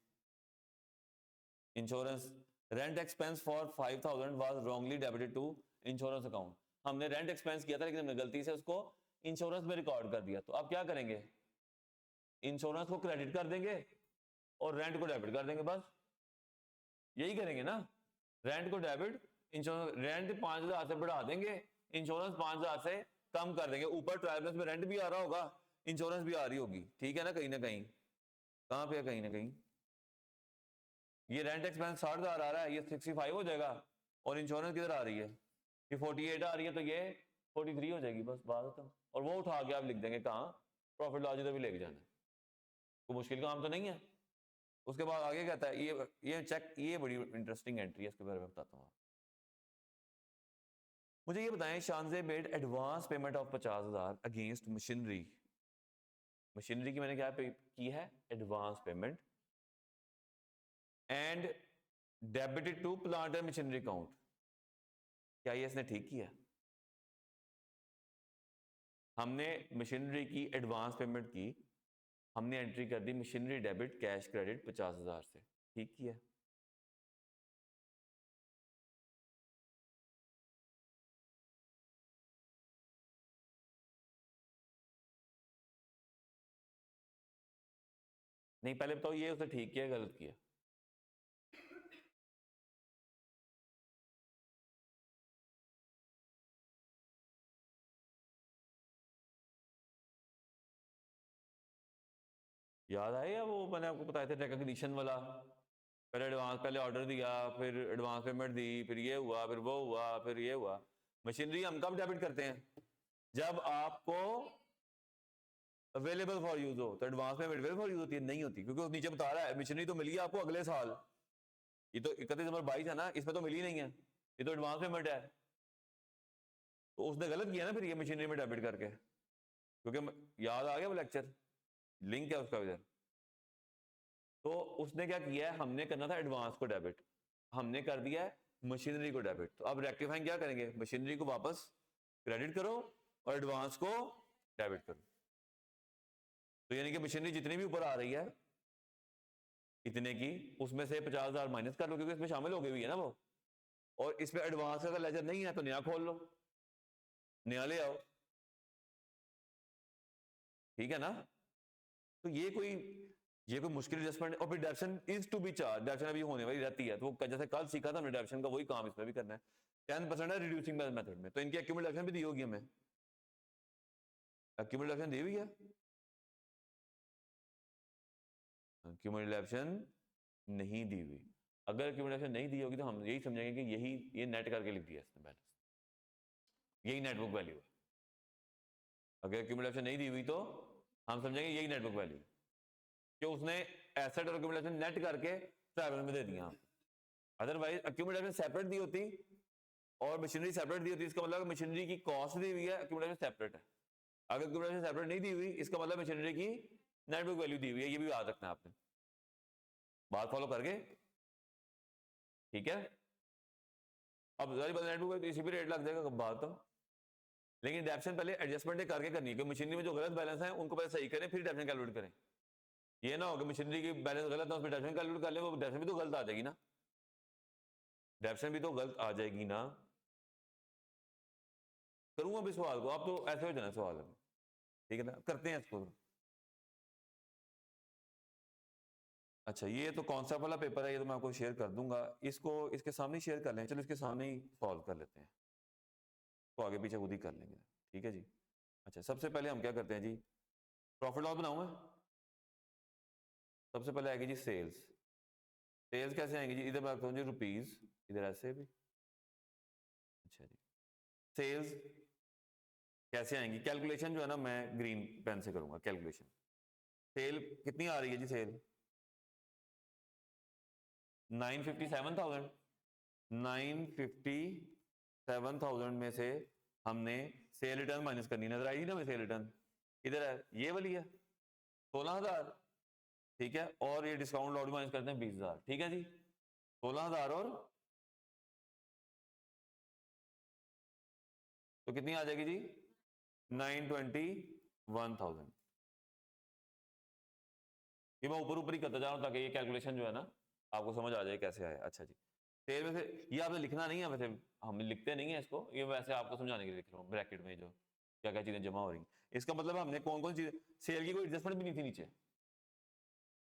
Insurance, rent expense for 5000 was wrongly debited to insurance account. हमने रेंट एक्सपेंस किया था लेकिन हमने गलती से उसको इंश्योरेंस में रिकॉर्ड कर दिया, तो अब क्या करेंगे? इंश्योरेंस को क्रेडिट कर देंगे और रेंट को डेबिट कर देंगे, बस यही करेंगे ना। रेंट को डेबिट, इंश्योरेंस, रेंट 5000 से बढ़ा देंगे, इंश्योरेंस 5000 से कम कर देंगे। ऊपर ट्रायल्स में रेंट भी आ रहा होगा, इंश्योरेंस भी आ रही होगी, ठीक है ना। कहीं ना कहीं, कहां पे? कहीं ना कहीं ये रेंट एक्सपेंस 60,000 आ रहा है, ये 65 हो जाएगा, और इंश्योरेंस किधर आ रही है? ये 48 आ रही है, तो ये 43 हो जाएगी, बस बात खत्म। और वो उठा के आप लिख देंगे कहाँ? प्रॉफिट लॉस जिधर भी लेके जाना है, कोई मुश्किल काम तो नहीं है। उसके बाद आगे कहता है, ये चेक, ये बड़ी इंटरेस्टिंग एंट्री है, इसके बारे में बताता हूँ। मुझे ये बताएं, Shanje made advance payment of 50,000 against machinery. Machinery की मैंने क्या की है? Advance payment, and debited to plant and machinery account. क्या ये इसने ठीक किया? हमने मशीनरी की एडवांस पेमेंट की, हमने एंट्री कर दी मशीनरी डेबिट कैश क्रेडिट 50,000 से, ठीक किया। नहीं पहले बताओ ये उसने ठीक किया गलत किया? याद आया वो मैंने आपको बताया था रिकॉग्निशन वाला, पहले एडवांस, पहले ऑर्डर दिया, फिर एडवांस पेमेंट दी, फिर ये हुआ, फिर वो हुआ, फिर ये हुआ। मशीनरी हम कब डेबिट करते हैं? जब आपको अवेलेबल फॉर यूज हो, तो एडवांस में अवेलेबल फॉर यूज होती है? नहीं होती, क्योंकि नीचे बता रहा है मशीनरी तो मिली है आपको अगले साल, ये तो 31 नवंबर 22 है ना, इसमें तो मिली नहीं है, ये तो एडवांस पेमेंट है। तो उसने गलत किया ना फिर ये मशीनरी में डेबिट करके, क्योंकि याद आ गया वो लेक्चर, लिंक है उसका इधर। तो उसने क्या किया है, हमने करना था एडवांस को डेबिट, हमने कर दिया है मशीनरी को डेबिट। तो अब रेक्टिफाइंग क्या करेंगे, मशीनरी को वापस क्रेडिट करो और एडवांस को डेबिट करो। तो यानी कि मशीनरी जितनी भी ऊपर आ रही है इतने की, उसमें से 50,000 माइनस कर लो, क्योंकि इसमें शामिल हो गई हुई है ना वो। और इसमें एडवांस का लेजर नहीं है तो नया खोल लो, नया ले आओ, ठीक है ना। तो ये कोई मुश्किल एडजस्टमेंट। और फिर depreciation is to be charge, depreciation अभी होने वाली रहती है, तो वो जैसे कल सीखा था हमने डेप्शन का, वही काम इसमें भी करना है। 10% है रिड्यूसिंग मेथड में, तो इनकी एक्यूमुलेशन भी दी होगी हमें, एक्यूमुलेशन दी हुई है, एक्यूमुलेशन नहीं दी हुई। अगर एक्यूमुलेशन नहीं दी होगी तो हम यही समझेंगे कि यही ये नेट करके लिख दिया इसने बैलेंस, यही नेटबुक वैल्यू है। अगर एक्यूमुलेशन नहीं दी हुई तो हम समझेंगे यही नेटबुक वैल्यू, कि उसने एसेट और एक्यूमुलेशन नेट करके ट्रायबल में दे दिया। अदरवाइज एक्यूमुलेशन सेपरेट दी होती और मशीनरी सेपरेट दी होती, इसका मतलब मशीनरी की कॉस्ट दी हुई है, एक्यूमुलेशन सेपरेट है। अगर एक्यूमुलेशन सेपरेट नहीं दी हुई, इसका मतलब मशीनरी की नेटबुक वैल्यू दी हुई है, ये भी याद रखना है आपने। बात फॉलो करके, ठीक है। अब नेटबुक इसी पे रेट लग जाएगा, कब बात तो। लेकिन डेप्शन पहले एडजस्टमेंट करके करनी है, क्योंकि मशीनरी में जो गलत बैलेंस है उनको पहले सही करें, फिर डेप्शन कैलकुलेट करें। ये ना हो कि मशीनरी की बैलेंस गलत है उसमें डेप्शन कैलकुलेट कर ले, वो डेप्शन भी तो गलत आ जाएगी ना, डेप्शन भी तो गलत आ जाएगी ना। करूंगा भी सवाल को, आप तो ऐसे हो जाना सवाल है, ठीक है ना, करते हैं इसको। अच्छा ये तो कॉन्सेप्ट वाला पेपर है, ये तो मैं आपको शेयर कर दूंगा, इसको इसके सामने शेयर कर लें, चलो इसके सामने ही सॉल्व कर लेते हैं, तो आगे पीछे खुद ही कर लेंगे, ठीक है जी। अच्छा सबसे पहले हम क्या करते हैं जी, प्रॉफिट लॉस बनाऊंगा। सबसे पहले आएगी जी सेल्स, सेल्स कैसे आएंगी जी, इधर मैं रखता हूँ जी रुपीज, इधर ऐसे भी। अच्छा जी, सेल्स कैसे आएंगी, कैलकुलेशन जो है ना मैं ग्रीन पेन से करूंगा कैलकुलेशन। सेल कितनी आ रही है जी, सेल 957,000, 957,000 में से हमने सेल रिटर्न माइनस करनी, नजर आई ना, सेल रिटर्न इधर है, ये वाली है 16,000, ठीक है। और ये डिस्काउंट लॉट माइनस करते हैं 20,000, ठीक है जी। 16,000 और तो कितनी आ जाएगी जी, 921,000। ये मैं ऊपर ऊपर ही करता जा रहा हूं ताकि ये कैलकुलेशन जो है ना आपको समझ आ जाए कैसे आए। अच्छा जी, सेल में से ये आपने लिखना नहीं है, वैसे हम लिखते नहीं है इसको, ये वैसे आपको समझाने के लिए लिख रहा हूँ ब्रैकेट में जो क्या क्या चीजें जमा हो रही। इसका मतलब हमने कौन कौन चीज, सेल की कोई एडजस्टमेंट भी नहीं थी नीचे,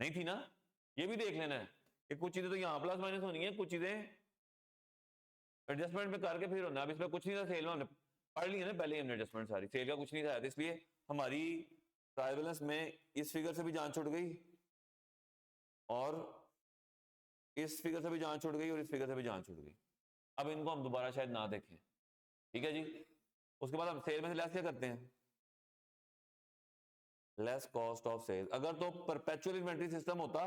नहीं थी ना, ये भी देख लेना है कि कुछ चीजें तो यहाँ प्लस माइनस होनी है, कुछ चीजें एडजस्टमेंट में करके फिर होना। अब इसमें कुछ नहीं था, सेल में हमने पढ़ लिया ना पहले ही हमने एडजस्टमेंट सारी, सेल का कुछ नहीं था, इसलिए हमारी ट्रायल बैलेंस में इस फिगर से भी जान छूट गई और इस फिगर से भी जान छूट गई और इस फिगर से भी जान छूट गई। अब इनको हम दोबारा शायद ना देखें, ठीक है जी। उसके बाद हम सेल में से लेस क्या करते हैं, लेस कॉस्ट ऑफ सेल। अगर तो परपेचुअल इन्वेंटरी सिस्टम होता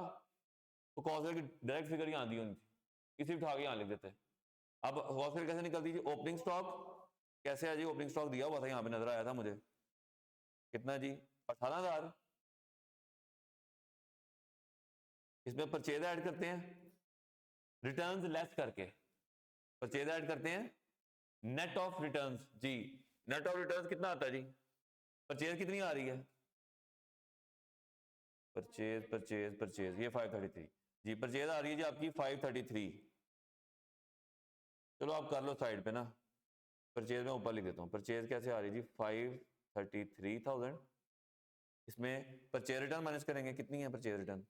तो कॉस्ट की डायरेक्ट फिगर यहाँ दी होनी थी, इसी उठा के यहाँ लिख देते। अब कॉस्ट फिगर कैसे निकलती है, ओपनिंग स्टॉक कैसे है जी, ओपनिंग स्टॉक दिया हुआ था यहाँ पे नजर आया था मुझे, कितना जी 18,000। इसमें परचेज ऐड करते हैं, रिटर्न्स लेस करके परचेज ऐड करते हैं, नेट ऑफ रिटर्न्स जी, नेट ऑफ रिटर्न्स कितना आता है जी परचेज कितनी आ रही है, परचेज परचेज परचेज, ये 533 जी, परचेज आ रही है जी आपकी 533। चलो आप कर लो साइड पे ना, परचेज में ऊपर लिख देता हूँ, परचेज कैसे आ रही है जी 533,000। इसमें परचेज रिटर्न माइनस करेंगे, कितनी है परचेज रिटर्न,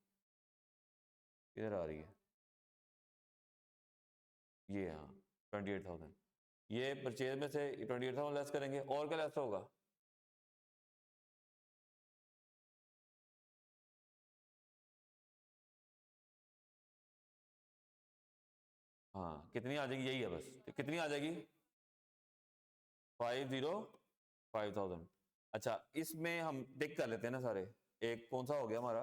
किधर आ रही है, ये हाँ 28,000। ये परचेज में से 28,000 लेस करेंगे, और क्या लेस होगा, हाँ कितनी आ जाएगी, यही है बस, तो कितनी आ जाएगी 505,000। अच्छा इसमें हम टिक कर लेते हैं ना सारे, एक कौन सा हो गया हमारा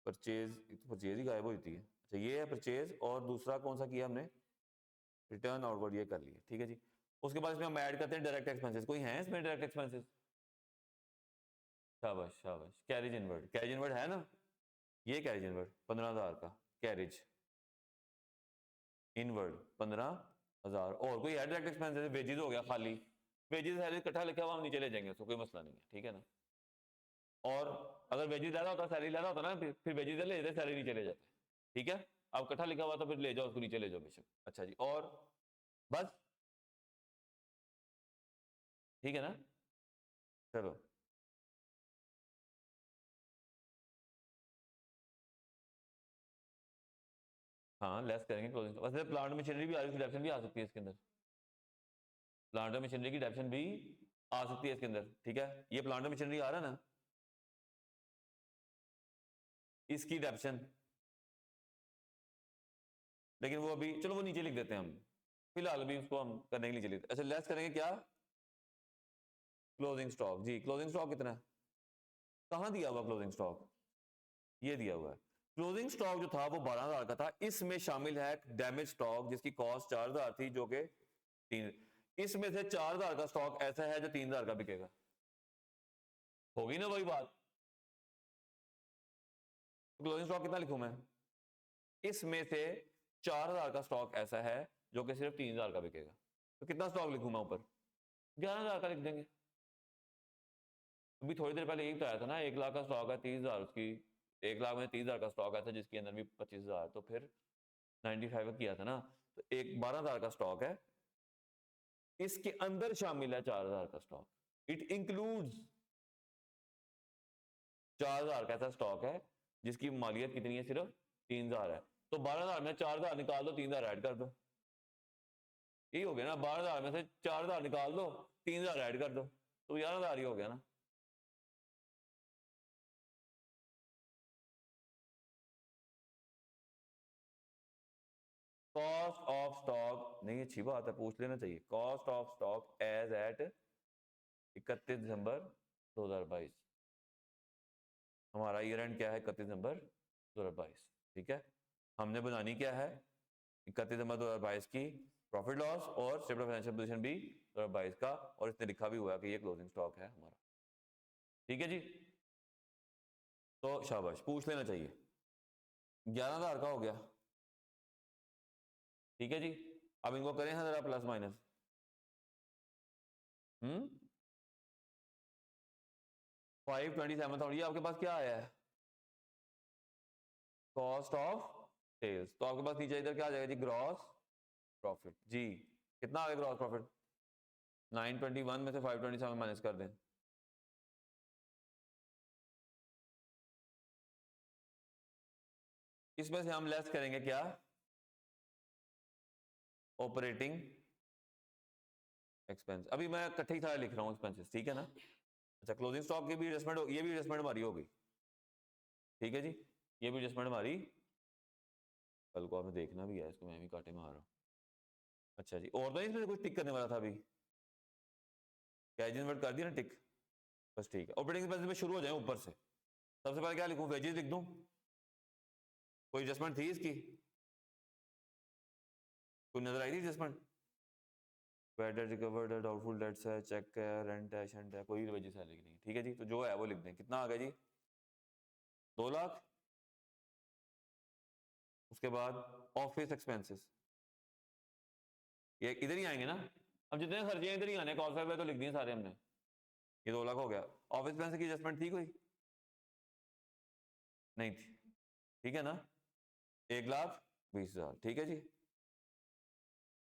परचेज, परचेज ही गायब होती है। अच्छा ये है परचेज, और दूसरा कौन सा किया हमने, रिटर्न आउटवर्ड, ये कर लिया, ठीक है जी। उसके बाद इसमें हम ऐड करते हैं डायरेक्ट एक्सपेंसेस, कोई है इसमें डायरेक्ट एक्सपेंसेस, शाबाश शाबाश, कैरेज इनवर्ड, कैरेज इनवर्ड है ना, ये कैरेज इनवर्ड 15,000 का कैरेज इनवर्ड 15,000। और कोई है डायरेक्ट एक्सपेंसेस, वेजेस हो गया खाली, वेजेस है इकट्ठा लिखा हुआ, हम नीचे ले जाएंगे, उसको कोई मसला नहीं है, ठीक है ना। और अगर वेजेस ज्यादा होता, सैलरी ज्यादा होता ना, फिर वेजेस ले जाते, सैलरी नीचे ले जाते, ठीक है। अब इकट्ठा लिखा हुआ तो फिर ले जाओ, उसको नीचे ले जाओ बेशक। अच्छा जी, और बस, ठीक है ना, चलो हाँ लेस करेंगे क्लोजिंग। वैसे प्लांट मशीनरी भी डेप्शन भी आ सकती है इसके अंदर, प्लांट मशीनरी की डेप्शन भी आ सकती है इसके अंदर, ठीक है। ये प्लांट मशीनरी आ रहा है ना, इसकी डेप्शन, लेकिन वो अभी चलो वो नीचे लिख देते हैं हम, फिलहाल अभी उसको हम करने के लिए चलिए। अच्छा लेस करेंगे क्या, क्लोजिंग स्टॉक जी, क्लोजिंग स्टॉक कितना है, कहां दिया हुआ क्लोजिंग स्टॉक, ये दिया हुआ है। क्लोजिंग स्टॉक जो था वो 12,000 का था, इसमें शामिल है डैमेज स्टॉक जिसकी कॉस्ट 4,000 थी, जो कि 3, इसमें से 4,000 का स्टॉक ऐसा है जो 3,000 का बिकेगा, होगी ना वही बात। क्लोजिंग स्टॉक कितना लिखूं मैं, इसमें से 4,000 का स्टॉक ऐसा है जो कि सिर्फ 3,000 का बिकेगा, तो कितना स्टॉक लिखूं मैं ऊपर, 11,000 का लिख देंगे। अभी थोड़ी देर पहले यही बताया था ना, 1 लाख का स्टॉक है, 30,000 उसकी, 1 लाख में 30,000 का स्टॉक है था, जिसके अंदर भी 25,000, तो फिर 95 का किया था ना, तो एक 12,000 का स्टॉक है, इसके अंदर शामिल है 4,000 का स्टॉक, इट इंक्लूड्स 4,000 का ऐसा स्टॉक है जिसकी मालियत कितनी है, सिर्फ 3,000 है। तो 12,000 में 4,000 निकाल दो, 3,000 ऐड कर दो, यही हो गया ना, 12,000 में से 4,000 निकाल दो, 3,000 ऐड कर दो, तो 11,000 ही हो गया ना। कॉस्ट ऑफ स्टॉक नहीं, अच्छी बात है, पूछ लेना चाहिए, cost of stock as at 31 December 2022, हमारा ईयर एंड क्या है 31 दिसंबर 2022, ठीक है। हमने बनानी क्या है 31 दिसंबर 2022 की प्रॉफिट लॉस, और स्टेटमेंट ऑफ फाइनेंशियल पोजीशन भी 2022 का, और इसने लिखा भी हुआ है कि ये क्लोजिंग स्टॉक है हमारा, ठीक है जी। तो शाबाश, पूछ लेना चाहिए, 11,000 का हो गया, ठीक है जी। अब इनको करें जरा प्लस माइनस, 527, ये आपके पास क्या आया है, कॉस्ट ऑफ सेल्स, तो आपके पास नीचे इधर क्या आ जाएगा जी, ग्रॉस प्रॉफिट जी, कितना आ गया ग्रॉस प्रॉफिट, 921 में से 527 माइनस कर दें, इसमें से हम लेस करेंगे क्या, ऑपरेटिंग एक्सपेंस, अभी मैं इकट्ठे ही सारे लिख रहा हूँ एक्सपेंसेस, ठीक है ना। अच्छा क्लोजिंग स्टॉक की भी एडजस्टमेंट, ये भी एडजस्टमेंट हमारी होगी, ठीक है जी, ये भी एडजस्टमेंट हमारी, कल को आपने देखना भी है इसको, मैं भी कांटे मार रहा हूँ। अच्छा जी, और तो नहीं इसमें कुछ टिक करने वाला था अभी, कैश इन्वर्ट कर दिया ना टिक, बस ठीक है। ऑपरेटिंग एक्सपेंसेस में शुरू हो जाए ऊपर से, सबसे पहले क्या लिखूं, वेजेस लिख दूं, कोई एडजस्टमेंट थी इसकी, कोई नजर आई थी एडजस्टमेंट, बैड डेट रिकवर्ड है, डाउटफुल डेट्स है, चेक है, रेंट है, शेंट है, कोई वजह से नहीं, ठीक है जी। तो जो है वो लिख दें, कितना आ गया जी 2 लाख। उसके बाद ऑफिस एक्सपेंसेस, ये इधर ही आएंगे ना, अब जितने खर्चे इधर ही आने, कॉस्ट तो लिख दिए सारे हमने, ये 2 लाख हो गया। ऑफिस एक्सपेंस की एडजस्टमेंट थी कोई? नहीं थी, ठीक है ना। 1,20,000, ठीक है जी।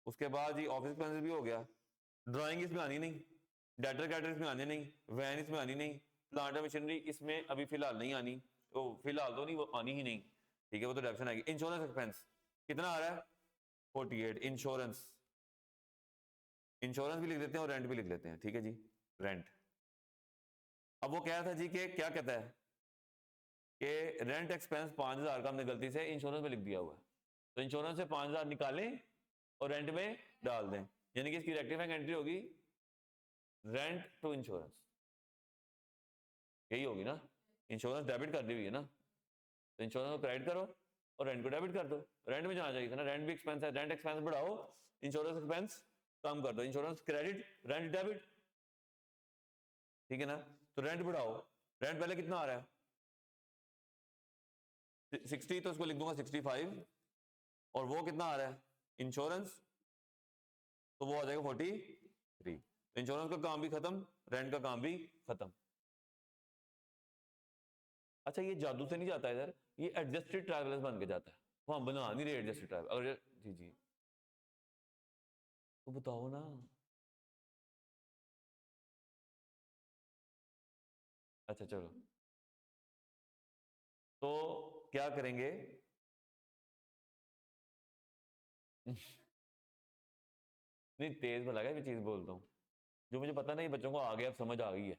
उसके बाद जी ऑफिस एक्सपेंस भी हो गया। ड्राइंग इसमें आनी नहीं, डेटर कैटर इसमें आने नहीं, वैन इसमें आनी नहीं, प्लांट और मशीनरी इसमें अभी फिलहाल नहीं आनी, वो फिलहाल तो नहीं, वो आनी ही नहीं, ठीक है, वो तो डेप्शन आएगी। इंश्योरेंस एक्सपेंस कितना आ रहा है? 48। इंश्योरेंस, इंश्योरेंस भी लिख देते हैं और रेंट भी लिख लेते हैं, ठीक है जी, रेंट। अब वो कह रहा था जी कि क्या कहता है कि रेंट एक्सपेंस 5,000 का हमने गलती से इंश्योरेंस में लिख दिया हुआ है, तो इंश्योरेंस से 5,000 निकालें और रेंट में डाल दें, यानी कि इसकी रेक्टिफाइंग एंट्री होगी रेंट टू इंश्योरेंस, यही होगी ना। इंश्योरेंस डेबिट कर दी हुई है ना, तो इंश्योरेंस को क्रेडिट करो और रेंट को डेबिट कर दो। रेंट में जाना चाहिए था ना, रेंट भी एक्सपेंस है, रेंट एक्सपेंस बढ़ाओ, इंश्योरेंस एक्सपेंस कम कर दो, इंश्योरेंस क्रेडिट रेंट डेबिट, ठीक है ना। तो रेंट बढ़ाओ, रेंट पहले कितना आ रहा है? 60, तो उसको लिख दूंगा 65, और वो कितना आ रहा है इंश्योरेंस, तो वो आ जाएगा 43। इंश्योरेंस का काम भी खत्म, रेंट का काम भी खत्म। अच्छा ये जादू से नहीं जाता इधर, ये एडजस्टेड ट्रैवलर्स बन के जाता है, वहां बना नहीं रहे एडजस्टेड ट्रैवल। अगर जी जी तो बताओ ना। अच्छा चलो, तो क्या करेंगे नहीं तेज भला क्या चीज बोलता हूँ, जो मुझे पता नहीं बच्चों को आ गया, अब समझ आ गई है,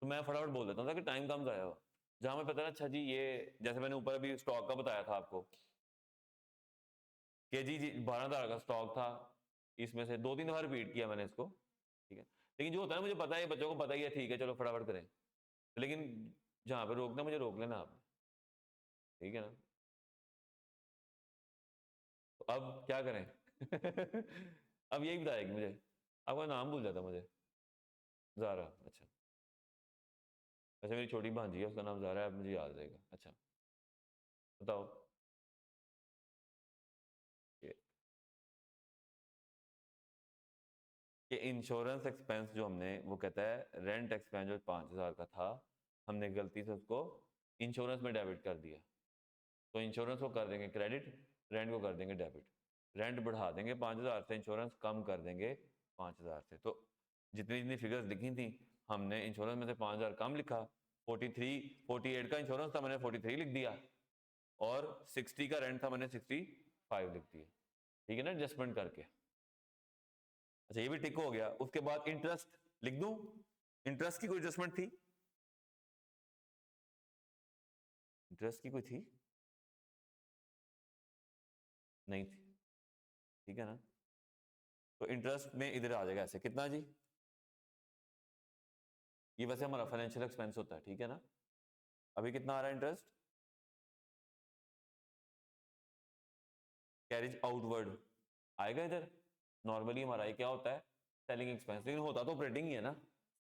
तो मैं फटाफट बोल देता हूँ ताकि टाइम कम जाया हो। जहां मैं पता है अच्छा जी, ये जैसे मैंने ऊपर अभी स्टॉक का बताया था आपको कि जी 12,000 का स्टॉक था, इसमें से 2-3 बार रिपीट किया मैंने इसको, ठीक है। लेकिन जो होता है मुझे पता है, बच्चों को पता ही है, ठीक है चलो फटाफट करें, लेकिन जहां पे रोकना मुझे रोक लेना आप, ठीक है ना। तो अब क्या करें अब यही बताएगी मुझे, आपका नाम भूल जाता मुझे। ज़ारा, अच्छा अच्छा, मेरी छोटी भांजी है, उसका नाम ज़ारा है, अब मुझे याद रहेगा। अच्छा बताओ। ये कि इंश्योरेंस एक्सपेंस जो हमने, वो कहता है रेंट एक्सपेंस जो 5,000 का था, हमने गलती से उसको इंश्योरेंस में डेबिट कर दिया, तो इंश्योरेंस को कर देंगे क्रेडिट, रेंट को कर देंगे डेबिट। रेंट बढ़ा देंगे 5,000 से, इंश्योरेंस कम कर देंगे 5,000 से। तो जितनी जितनी फिगर्स लिखी थी हमने इंश्योरेंस में से 5,000 कम लिखा, 48 का इंश्योरेंस था, मैंने 43 लिख दिया, और 60 का रेंट था, मैंने 65 लिख दिया, ठीक है ना, एडजस्टमेंट करके। अच्छा ये भी टिक हो गया। उसके बाद इंटरेस्ट लिख दूं, इंटरेस्ट की कोई एडजस्टमेंट थी? इंटरेस्ट की कोई थी? नहीं थी, ठीक है ना। तो इंटरेस्ट में इधर आ जाएगा ऐसे, कितना जी, ये वैसे हमारा फाइनेंशियल एक्सपेंस होता है, ठीक है ना। अभी कितना आ रहा है इंटरेस्ट? कैरिज आउटवर्ड आएगा इधर, नॉर्मली हमारा ये क्या होता है, सेलिंग एक्सपेंस, लेकिन होता तो ऑपरेटिंग ही है ना।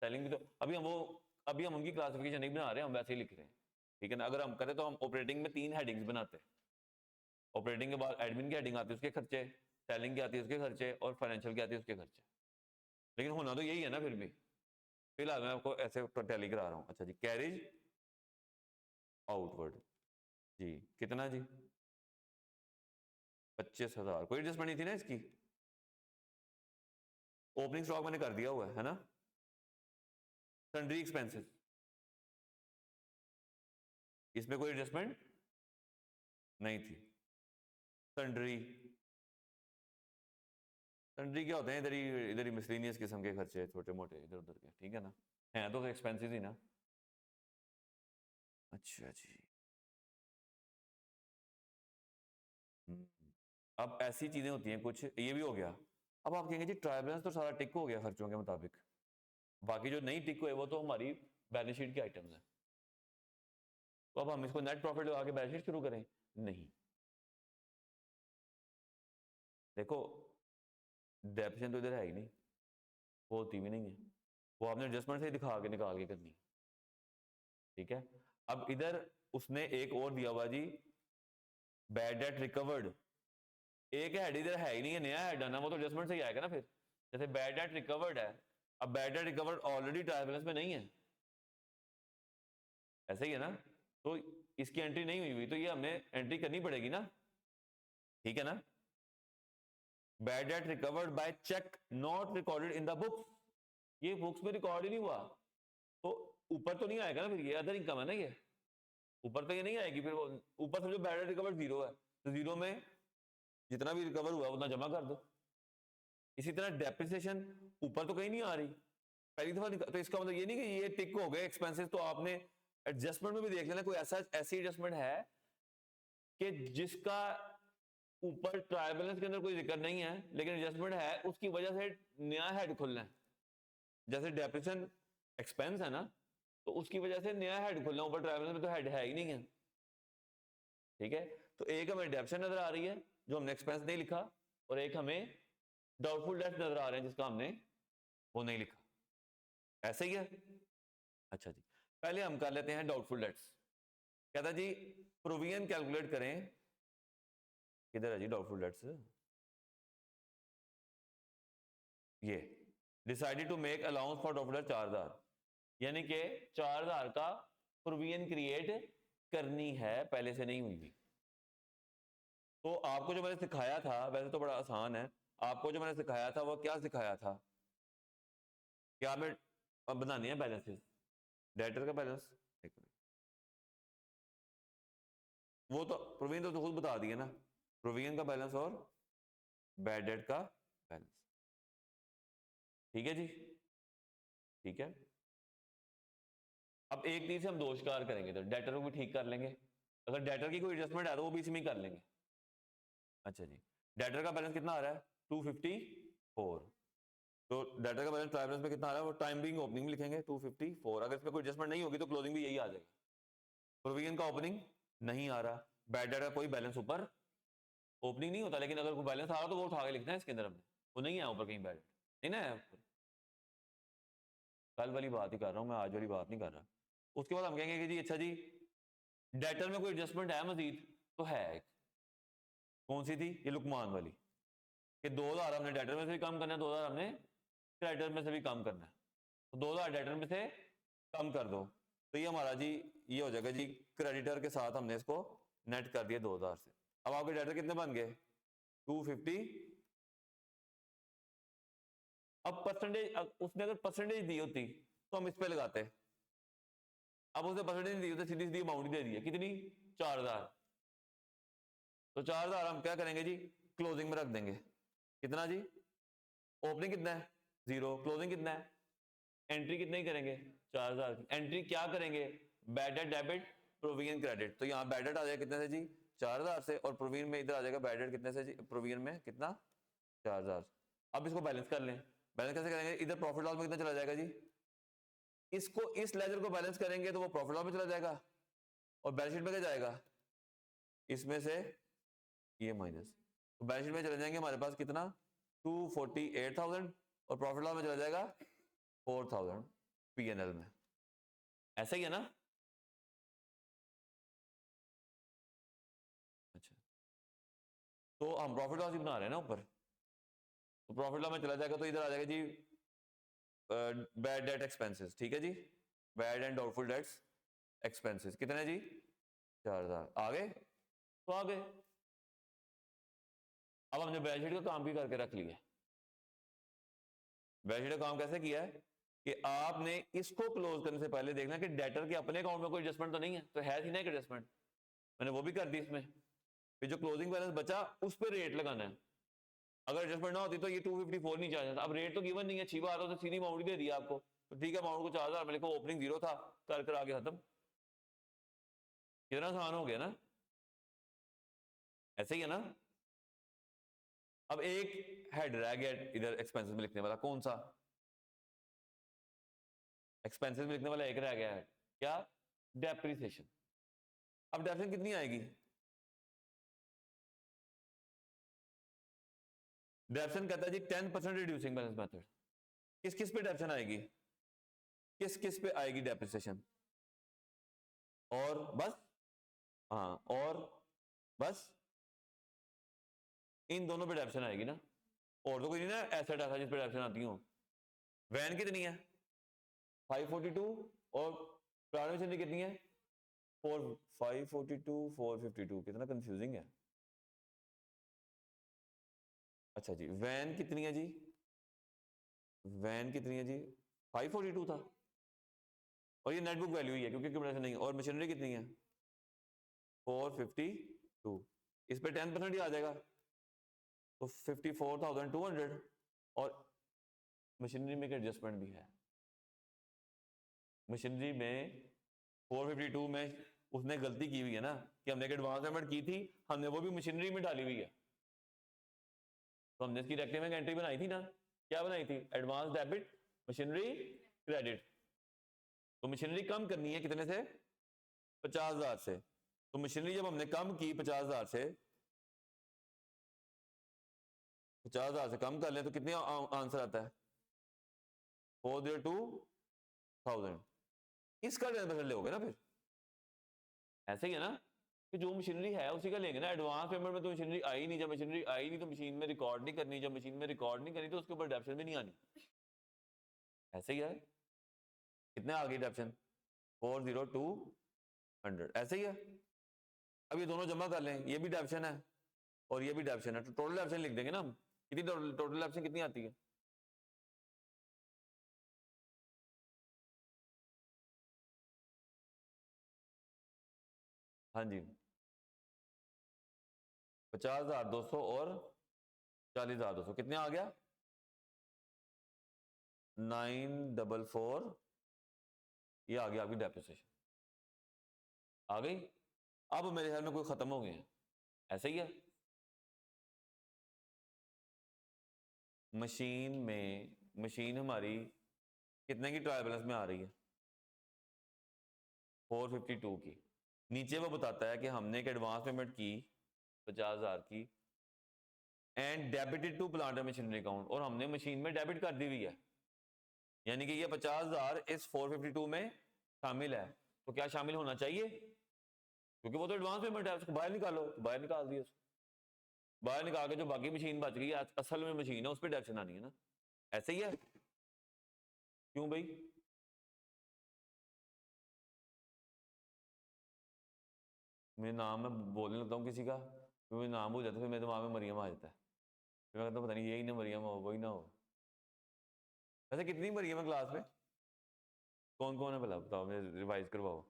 सेलिंग भी तो अभी हम उनकी क्लासिफिकेशन नहीं बना रहे, हम वैसे ही लिख रहे हैं, ठीक है ना। अगर हम करें तो हम ऑपरेटिंग में 3 हेडिंग्स बनाते हैं। ऑपरेटिंग के बाद एडमिन की हेडिंग आती है, उसके खर्चे, सेलिंग की आती है उसके खर्चे, और फाइनेंशियल की आती है उसके खर्चे। लेकिन होना तो यही है ना फिर भी। फिलहाल मैं आपको ऐसे टैली करा रहा हूं। अच्छा जी, कैरिज आउटवर्ड जी, कितना जी? 25,000। कोई एडजस्टमेंट नहीं थी ना इसकी, ओपनिंग स्टॉक मैंने कर दिया हुआ है ना। सन्ड्री एक्सपेंसेस, इसमें कोई एडजस्टमेंट नहीं थी। सन्ड्री, सन्ड्री क्या होते हैं, इधर ही मिसलिनियस किस्म के खर्चे, छोटे मोटे इधर उधर के, ठीक है ना, हैं तो एक्सपेंसेस ही ना। अच्छा जी, अब ऐसी चीजें होती हैं कुछ, ये भी हो गया। अब आप कहेंगे जी ट्रायल बैलेंस तो सारा टिक हो गया खर्चों के मुताबिक, बाकी जो नहीं टिक हुए वो तो हमारी बैलेंस शीट के आइटम्स हैं, तो अब हम इसको नेट प्रॉफिट लगा के बैलेंस शीट शुरू करें? नहीं, देखो डेप्रिसिएशन तो इधर है ही नहीं, वो होती भी नहीं है, वो आपने एडजस्टमेंट से दिखा के निकाल के करनी, ठीक है। अब इधर उसने एक और दिया हुआ जी, बैड डेट रिकवर्ड, एक हेड इधर है ही नहीं है, नया हेड आना, वो तो एडजस्टमेंट से ही आएगा ना फिर। जैसे बैड डेट रिकवर्ड है, अब bad debt recovered already trial balance में नहीं है, ऐसा ही है ना, तो इसकी एंट्री नहीं हुई तो ये हमें एंट्री करनी पड़ेगी ना, ठीक है ना। Bad debt recovered by cheque not recorded in the books, ये बुक्स में रिकॉर्ड ही नहीं हुआ, तो ऊपर तो नहीं आएगा ना, फिर ये अदर इनकम है ना, ये ऊपर तो ये नहीं आएगी, फिर ऊपर समझो बैड डेट रिकवर्ड 0 है, तो 0 में जितना भी रिकवर हुआ उतना जमा कर दो। इसी तरह डेप्रिसिएशन ऊपर तो कहीं नहीं आ रही पहली दफा, तो इसका मतलब ये नहीं कि ये टिक हो गए एक्सपेंसेस, तो आपने एडजस्टमेंट में भी देख लेना कोई ऐसी एडजस्टमेंट है कि जिसका ऊपर ट्रायल बैलेंस के अंदर कोई जिक्र नहीं है लेकिन एडजस्टमेंट है, उसकी वजह से नया हेड खुलना है, जैसे डेप्रिसिएशन एक्सपेंस है ना, तो उसकी वजह से नया हेड खुलना, ऊपर ट्रायल बैलेंस में तो हेड है ही नहीं है, ठीक है। तो एक हमें डेप्रिसिएशन नजर आ रही है जो हमने एक्सपेंस नहीं लिखा, और एक हमें डाउटफुल डेट्स नजर आ रहे हैं जिसका हमने वो नहीं लिखा, ऐसे ही है। अच्छा जी, पहले हम कर लेते हैं डाउटफुल डेट्स। कहता जी प्रोविजन कैलकुलेट करें, किधर है जी डाउटफुल डेट्स, ये decided to make allowance for doubtful debts 4000, यानी कि 4000 का प्रोविजन क्रिएट करनी है, पहले से नहीं हुई थी। तो आपको जो मैंने सिखाया था, वैसे तो बड़ा आसान है, आपको जो मैंने सिखाया था वो क्या सिखाया था, क्या हमें बनानी है बैलेंसेस, डेटर का बैलेंस, वो तो प्रोविजन तो खुद बता दिए ना, प्रोविजन का बैलेंस और बैड डेट का बैलेंस, ठीक है जी, ठीक है। अब एक चीज से हम दो शिकार करेंगे, तो डेटर को भी ठीक कर लेंगे, अगर डेटर की कोई एडजस्टमेंट है तो वो भी इसमें कर लेंगे। अच्छा जी, डेटर का बैलेंस कितना आ रहा है 254, तो डेटर का बैलेंस ट्रायल बैलेंस में कितना आ रहा है, वो टाइम बिंग ओपनिंग में लिखेंगे 254, अगर इसमें कोई एडजस्टमेंट नहीं होगी तो क्लोजिंग भी यही आ जाएगा। प्रोविजन का ओपनिंग नहीं आ रहा, बैड डेट का कोई बैलेंस ऊपर ओपनिंग नहीं होता, लेकिन अगर कोई बैलेंस आ रहा तो वो उठा के लिखना है इसके अंदर हमने, वो नहीं है ऊपर कहीं बैड नहीं ना है, कल वाली बात ही कर रहा हूं मैं, आज वाली बात नहीं कर रहा। उसके बाद हम कहेंगे कि जी अच्छा जी डेटर में कोई एडजस्टमेंट है मजीद, तो है, कौन सी थी, ये लुकमान वाली, कि 2000 हमने डेटर में से भी कम करना है, 2000 हमने क्रेडिटर में से भी कम करना है, तो 2000 डेटर में से कम कर दो, तो ये हमारा जी ये हो जाएगा जी, क्रेडिटर के साथ हमने इसको नेट कर दिया 2000 से। अब आपके डेटर कितने बन गए 250, अब परसेंटेज, उसने अगर परसेंटेज दी होती तो हम इस पे लगाते, अब उसने परसेंटेज दी होती, सीधी सीधी अमाउंट दे दी है, कितनी 4000, तो 4000 हम क्या करेंगे जी क्लोजिंग में रख देंगे, कितना जी, ओपनिंग कितना है 0, क्लोजिंग कितना है, एंट्री कितने ही करेंगे 4000 की, एंट्री क्या करेंगे bad debt debit provision credit, तो यहाँ बैड डेट आ जाएगा कितने से जी 4000 से, और प्रोविजन में इधर आ जाएगा बैड डेट कितने से जी, प्रोविजन में कितना 4000। अब इसको बैलेंस कर लें, बैलेंस कैसे करेंगे, इधर प्रॉफिट लॉस में कितना चला जाएगा जी, इसको इस लेजर को बैलेंस करेंगे तो वो प्रॉफिट लॉस में चला जाएगा, और बैलेंस शीट में क्या जाएगा, इसमें से ये माइनस, तो बैलेंस शीट में चले जाएंगे हमारे पास कितना 248,000, और प्रॉफिट लॉस में चला जाएगा 4000 पीएनएल में, ऐसा ही है ना। अच्छा, तो हम प्रॉफिट लॉस ही बना रहे हैं ना ऊपर, तो प्रॉफिट लॉस में चला जाएगा, तो इधर आ जाएगा जी बैड डेट एक्सपेंसेस, ठीक है जी, bad and doubtful debts expenses कितने जी 4000, आ गए, तो आ गए। अब हमने बैलेंस शीट का काम भी करके रख लिया, बैलेंस शीट का काम कैसे किया है कि आपने इसको क्लोज करने से पहले देखना कि डेटर के अपने अकाउंट में कोई एडजस्टमेंट तो नहीं है, तो है ही नहीं एडजस्टमेंट, मैंने वो भी कर दी इसमें, फिर जो क्लोजिंग बैलेंस बचा उस पर रेट लगाना है, अगर एडजस्टमेंट ना होती तो ये 254 नहीं आ जाता, अब रेट तो गिवन नहीं है, अच्छी बात हो तो सीधी अमाउंट दे दिया आपको, तो ठीक है अमाउंट को 4000 में लिखो, ओपनिंग 0 था, कर आगे खत्म, कितना आसान हो गया ना, ऐसे ही है ना। अब एक हेड रह गया इधर एक्सपेंसेस में लिखने वाला, कौन सा, एक्सपेंसेस में लिखने वाला एक रह गया है, क्या डेप्रिसिएशन। अब डेप्रिसिएशन कितनी आएगी, डेप्रिसिएशन कहता है जी 10% रिड्यूसिंग बैलेंस मेथड, किस किस पे डेप्रिसिएशन आएगी, किस किस पे आएगी डेप्रिसिएशन, और बस, हाँ और बस इन दोनों पे डेप्रिसिएशन आएगी ना, और तो कोई नहीं ना एसेट ऐसा जिस पे डेप्रिसिएशन आती हो, वैन कितनी है 542 और प्लांट मशीनरी कितनी है 542 452, कितना कंफ्यूजिंग है। अच्छा जी वैन कितनी है जी, वैन कितनी है जी 542 था और ये नेटबुक वैल्यू ही है क्योंकि कंप्यूटेशन नहीं है। और मशीनरी कितनी है 452, इस पे 10% ही आ जाएगा तो 54,200। और मशीनरी में एक एडजस्टमेंट भी है, मशीनरी में 452 में उसने गलती की हुई है ना कि हमने एक एडवांस पेमेंट की थी, हमने वो भी मशीनरी में डाली हुई है। तो हमने इसकी रेक्टिव में एंट्री बनाई थी ना, क्या बनाई थी एडवांस डेबिट मशीनरी क्रेडिट। तो मशीनरी कम करनी है कितने से 50,000 से। तो मशीनरी जब हमने कम की 50,000 से, 50,000 से कम कर लें तो कितने आंसर आता है 402,000। इसका 10% लोगे ना फिर, ऐसे ही है ना कि जो मशीनरी है उसी का लेंगे ना। एडवांस पेमेंट में तो मशीनरी आई नहीं, जब मशीनरी आई नहीं तो मशीन में रिकॉर्ड नहीं करनी, जब मशीन में रिकॉर्ड नहीं करनी तो उसके ऊपर डेप्शन भी नहीं आनी। ऐसे ही है, कितने आ गई डेप्शन 40200, ऐसे ही है। अब ये दोनों जमा कर लें, ये भी डेप्शन है और ये भी डेप्शन है, तो टोटल डेप्शन लिख देंगे ना हम। कितनी टोटल डेप्शन कितनी आती है हाँ जी 50,200 और 40,200, कितने आ गया 944। ये आ गया आपकी डेप्रिसिएशन आ गई। अब मेरे ख्याल में कोई खत्म हो गए हैं, ऐसे ही है। मशीन में मशीन हमारी कितने की ट्रायल बैलेंस में आ रही है 452 की। नीचे वो बताता है कि हमने एक एडवांस पेमेंट की 50,000 की and debited to plant and machinery account, और हमने मशीन में डेबिट कर दी हुई है, यानी कि ये 50,000 इस 452 में शामिल है। तो क्या शामिल होना चाहिए, क्योंकि वो तो एडवांस पेमेंट है, उसको बाहर निकालो, तो बाहर निकाल दिया उसको। बाहर निकाल के जो बाकी मशीन बच गई असल में मशीन है उस पर डेप्शन आनी है ना, ऐसे ही है। क्यों भाई मेरे नाम में बोलने लगता हूँ किसी का, फिर मेरे नाम हो जाता है, फिर मेरे दिमाग में मरियम आ जाता है, फिर मैं कहता हूँ पता नहीं यही ना मरियम हो वही ना हो। वैसे कितनी मरियम है क्लास में, कौन कौन है भला बताओ, मुझे रिवाइज करवाओ,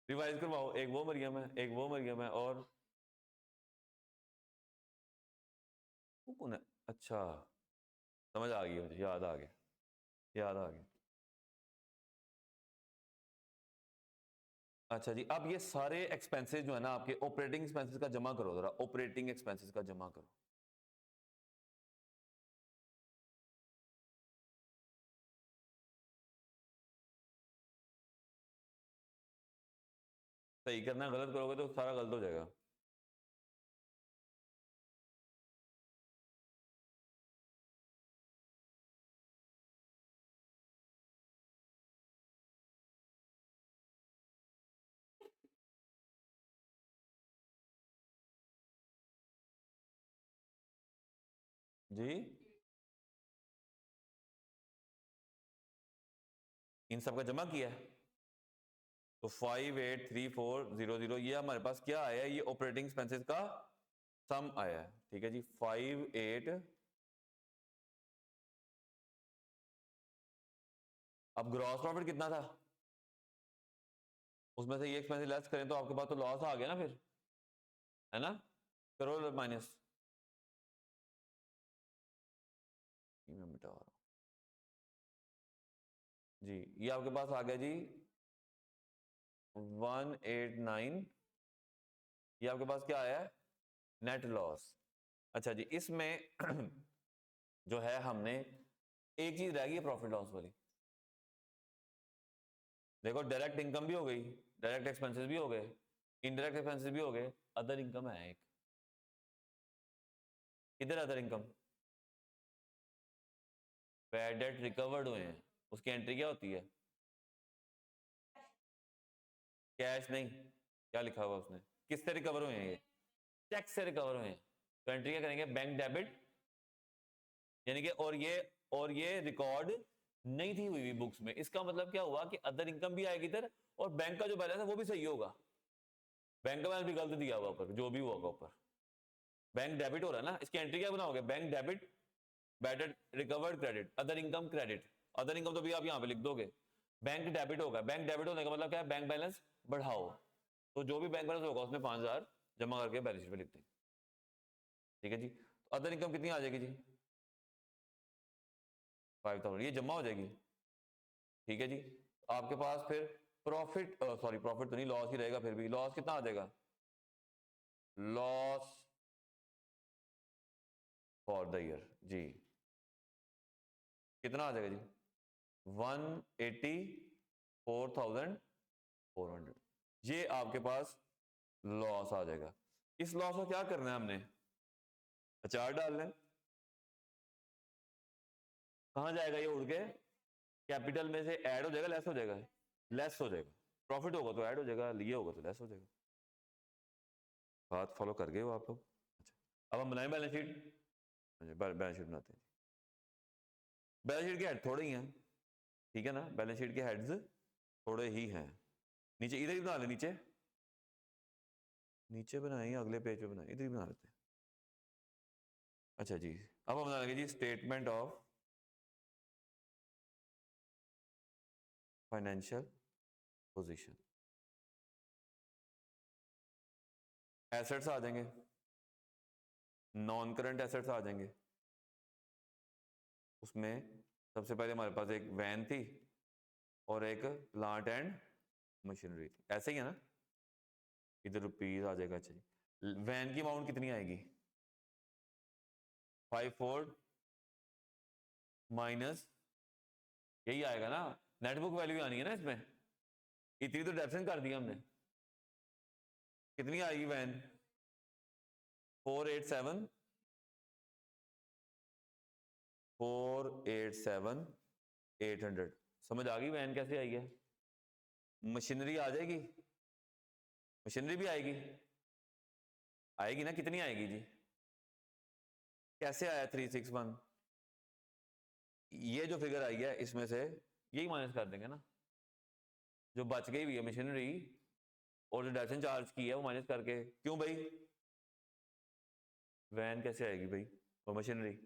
रिवाइज करवाओ। एक वो मरियम है, एक वो मरियम है, और वो कौन है। अच्छा समझ आ गई मुझे, याद आ गया, याद आ गया। अच्छा जी अब ये सारे एक्सपेंसेस जो है ना आपके ऑपरेटिंग एक्सपेंसेस का जमा करो जरा, ऑपरेटिंग एक्सपेंसेस का जमा करो। सही करना, गलत करोगे तो सारा गलत हो जाएगा। जी इन सब का जमा किया है तो 583400 ये हमारे पास क्या आया है, ये ऑपरेटिंग एक्सपेंसेस का सम आया है। ठीक है जी 58। अब ग्रॉस प्रॉफिट कितना था, उसमें से ये एक्सपेंसेस लेस करें तो आपके पास तो लॉस आ गया ना फिर, है ना। करो माइनस, मैं मिटा रहा हूं जी, ये आपके पास आ गया जी 189। ये आपके पास क्या आया है नेट लॉस। अच्छा जी इसमें जो है हमने एक चीज रह गई है प्रॉफिट लॉस वाली। देखो डायरेक्ट इनकम भी हो गई, डायरेक्ट एक्सपेंसेस भी हो गए, इनडायरेक्ट एक्सपेंसेस भी हो गए, अदर इनकम है एक। किधर other income, bad debt recovered हुए हैं, उसकी एंट्री क्या होती है कैश नहीं, क्या लिखा हुआ उसने, किससे रिकवर हुए हैं ये चेक से रिकवर हुए हैं, तो एंट्री क्या करेंगे बैंक डेबिट, यानी कि और ये और ये रिकॉर्ड नहीं थी हुई बुक्स में। इसका मतलब क्या हुआ कि अदर इनकम भी आएगी इधर और बैंक का जो बैलेंस है वो भी सही होगा। बैंक का बैलेंस भी गलत दिया हुआ ऊपर, जो भी होगा ऊपर बैंक डेबिट हो रहा है ना, इसकी एंट्री क्या बनाओगे, bank debit bad recovered credit other income credit. Other income तो भी आप यहां पे लिख दोगे, बैंक डेबिट होगा। बैंक डेबिट होने का मतलब क्या है, बैंक बैलेंस बढ़ाओ, तो जो भी बैंक बैलेंस होगा उसमें 5000 जमा करके बैलेंस शीट पे लिखते हैं। ठीक है जी, तो अदर इनकम कितनी आ जाएगी जी, 5000, ये जमा हो जाएगी। ठीक है जी, आपके पास फिर प्रॉफिट, सॉरी प्रॉफिट तो नहीं, लॉस ही रहेगा। फिर भी लॉस कितना आ जाएगा, लॉस फॉर द ईयर जी कितना आ जाएगा जी, 184,400, ये आपके पास लॉस आ जाएगा। इस लॉस को क्या करना है हमने, अचार डालना है। कहां जाएगा ये उड़ के, कैपिटल में से ऐड हो जाएगा, लेस हो जाएगा, लेस हो जाएगा। प्रॉफिट होगा तो ऐड हो जाएगा, लिए होगा तो लेस हो जाएगा। बात फॉलो कर गए हो आप लोग। अच्छा, अब हम बनाएं बैलेंस शीट। बैलेंस शीट बनाते हैं। बैलेंस शीट के हेड थोड़े ही हैं, ठीक है ना, बैलेंस शीट के हेड्स थोड़े ही हैं। नीचे इधर ही बना ले, नीचे नीचे बनाए, अगले पेज पे बनाए, इधर ही बना लेते हैं। अच्छा जी, अब हम बना लेंगे जी statement of financial position. Assets आ जाएंगे, नॉन करंट एसेट्स आ जाएंगे। उसमें सबसे पहले हमारे पास एक वैन थी और एक प्लांट एंड मशीनरी थी, ऐसे ही है ना, इधर रुपीज आ जाएगा। अच्छा जी, वैन की अमाउंट कितनी आएगी, 54 माइनस यही आएगा ना, नेटबुक वैल्यू आनी है ना इसमें, इतनी तो डेप्शन कर दिया हमने। कितनी आएगी वैन, 487 800। समझ आ गई वैन कैसे आई है। मशीनरी आ जाएगी, मशीनरी भी आएगी, आएगी ना, कितनी आएगी जी, कैसे आया 361, ये जो फिगर आई है इसमें से यही माइनस कर देंगे ना, जो बच गई हुई है मशीनरी और जो डेप्शन चार्ज की है वो माइनस करके। क्यों भाई, वैन कैसे आएगी भाई, और मशीनरी,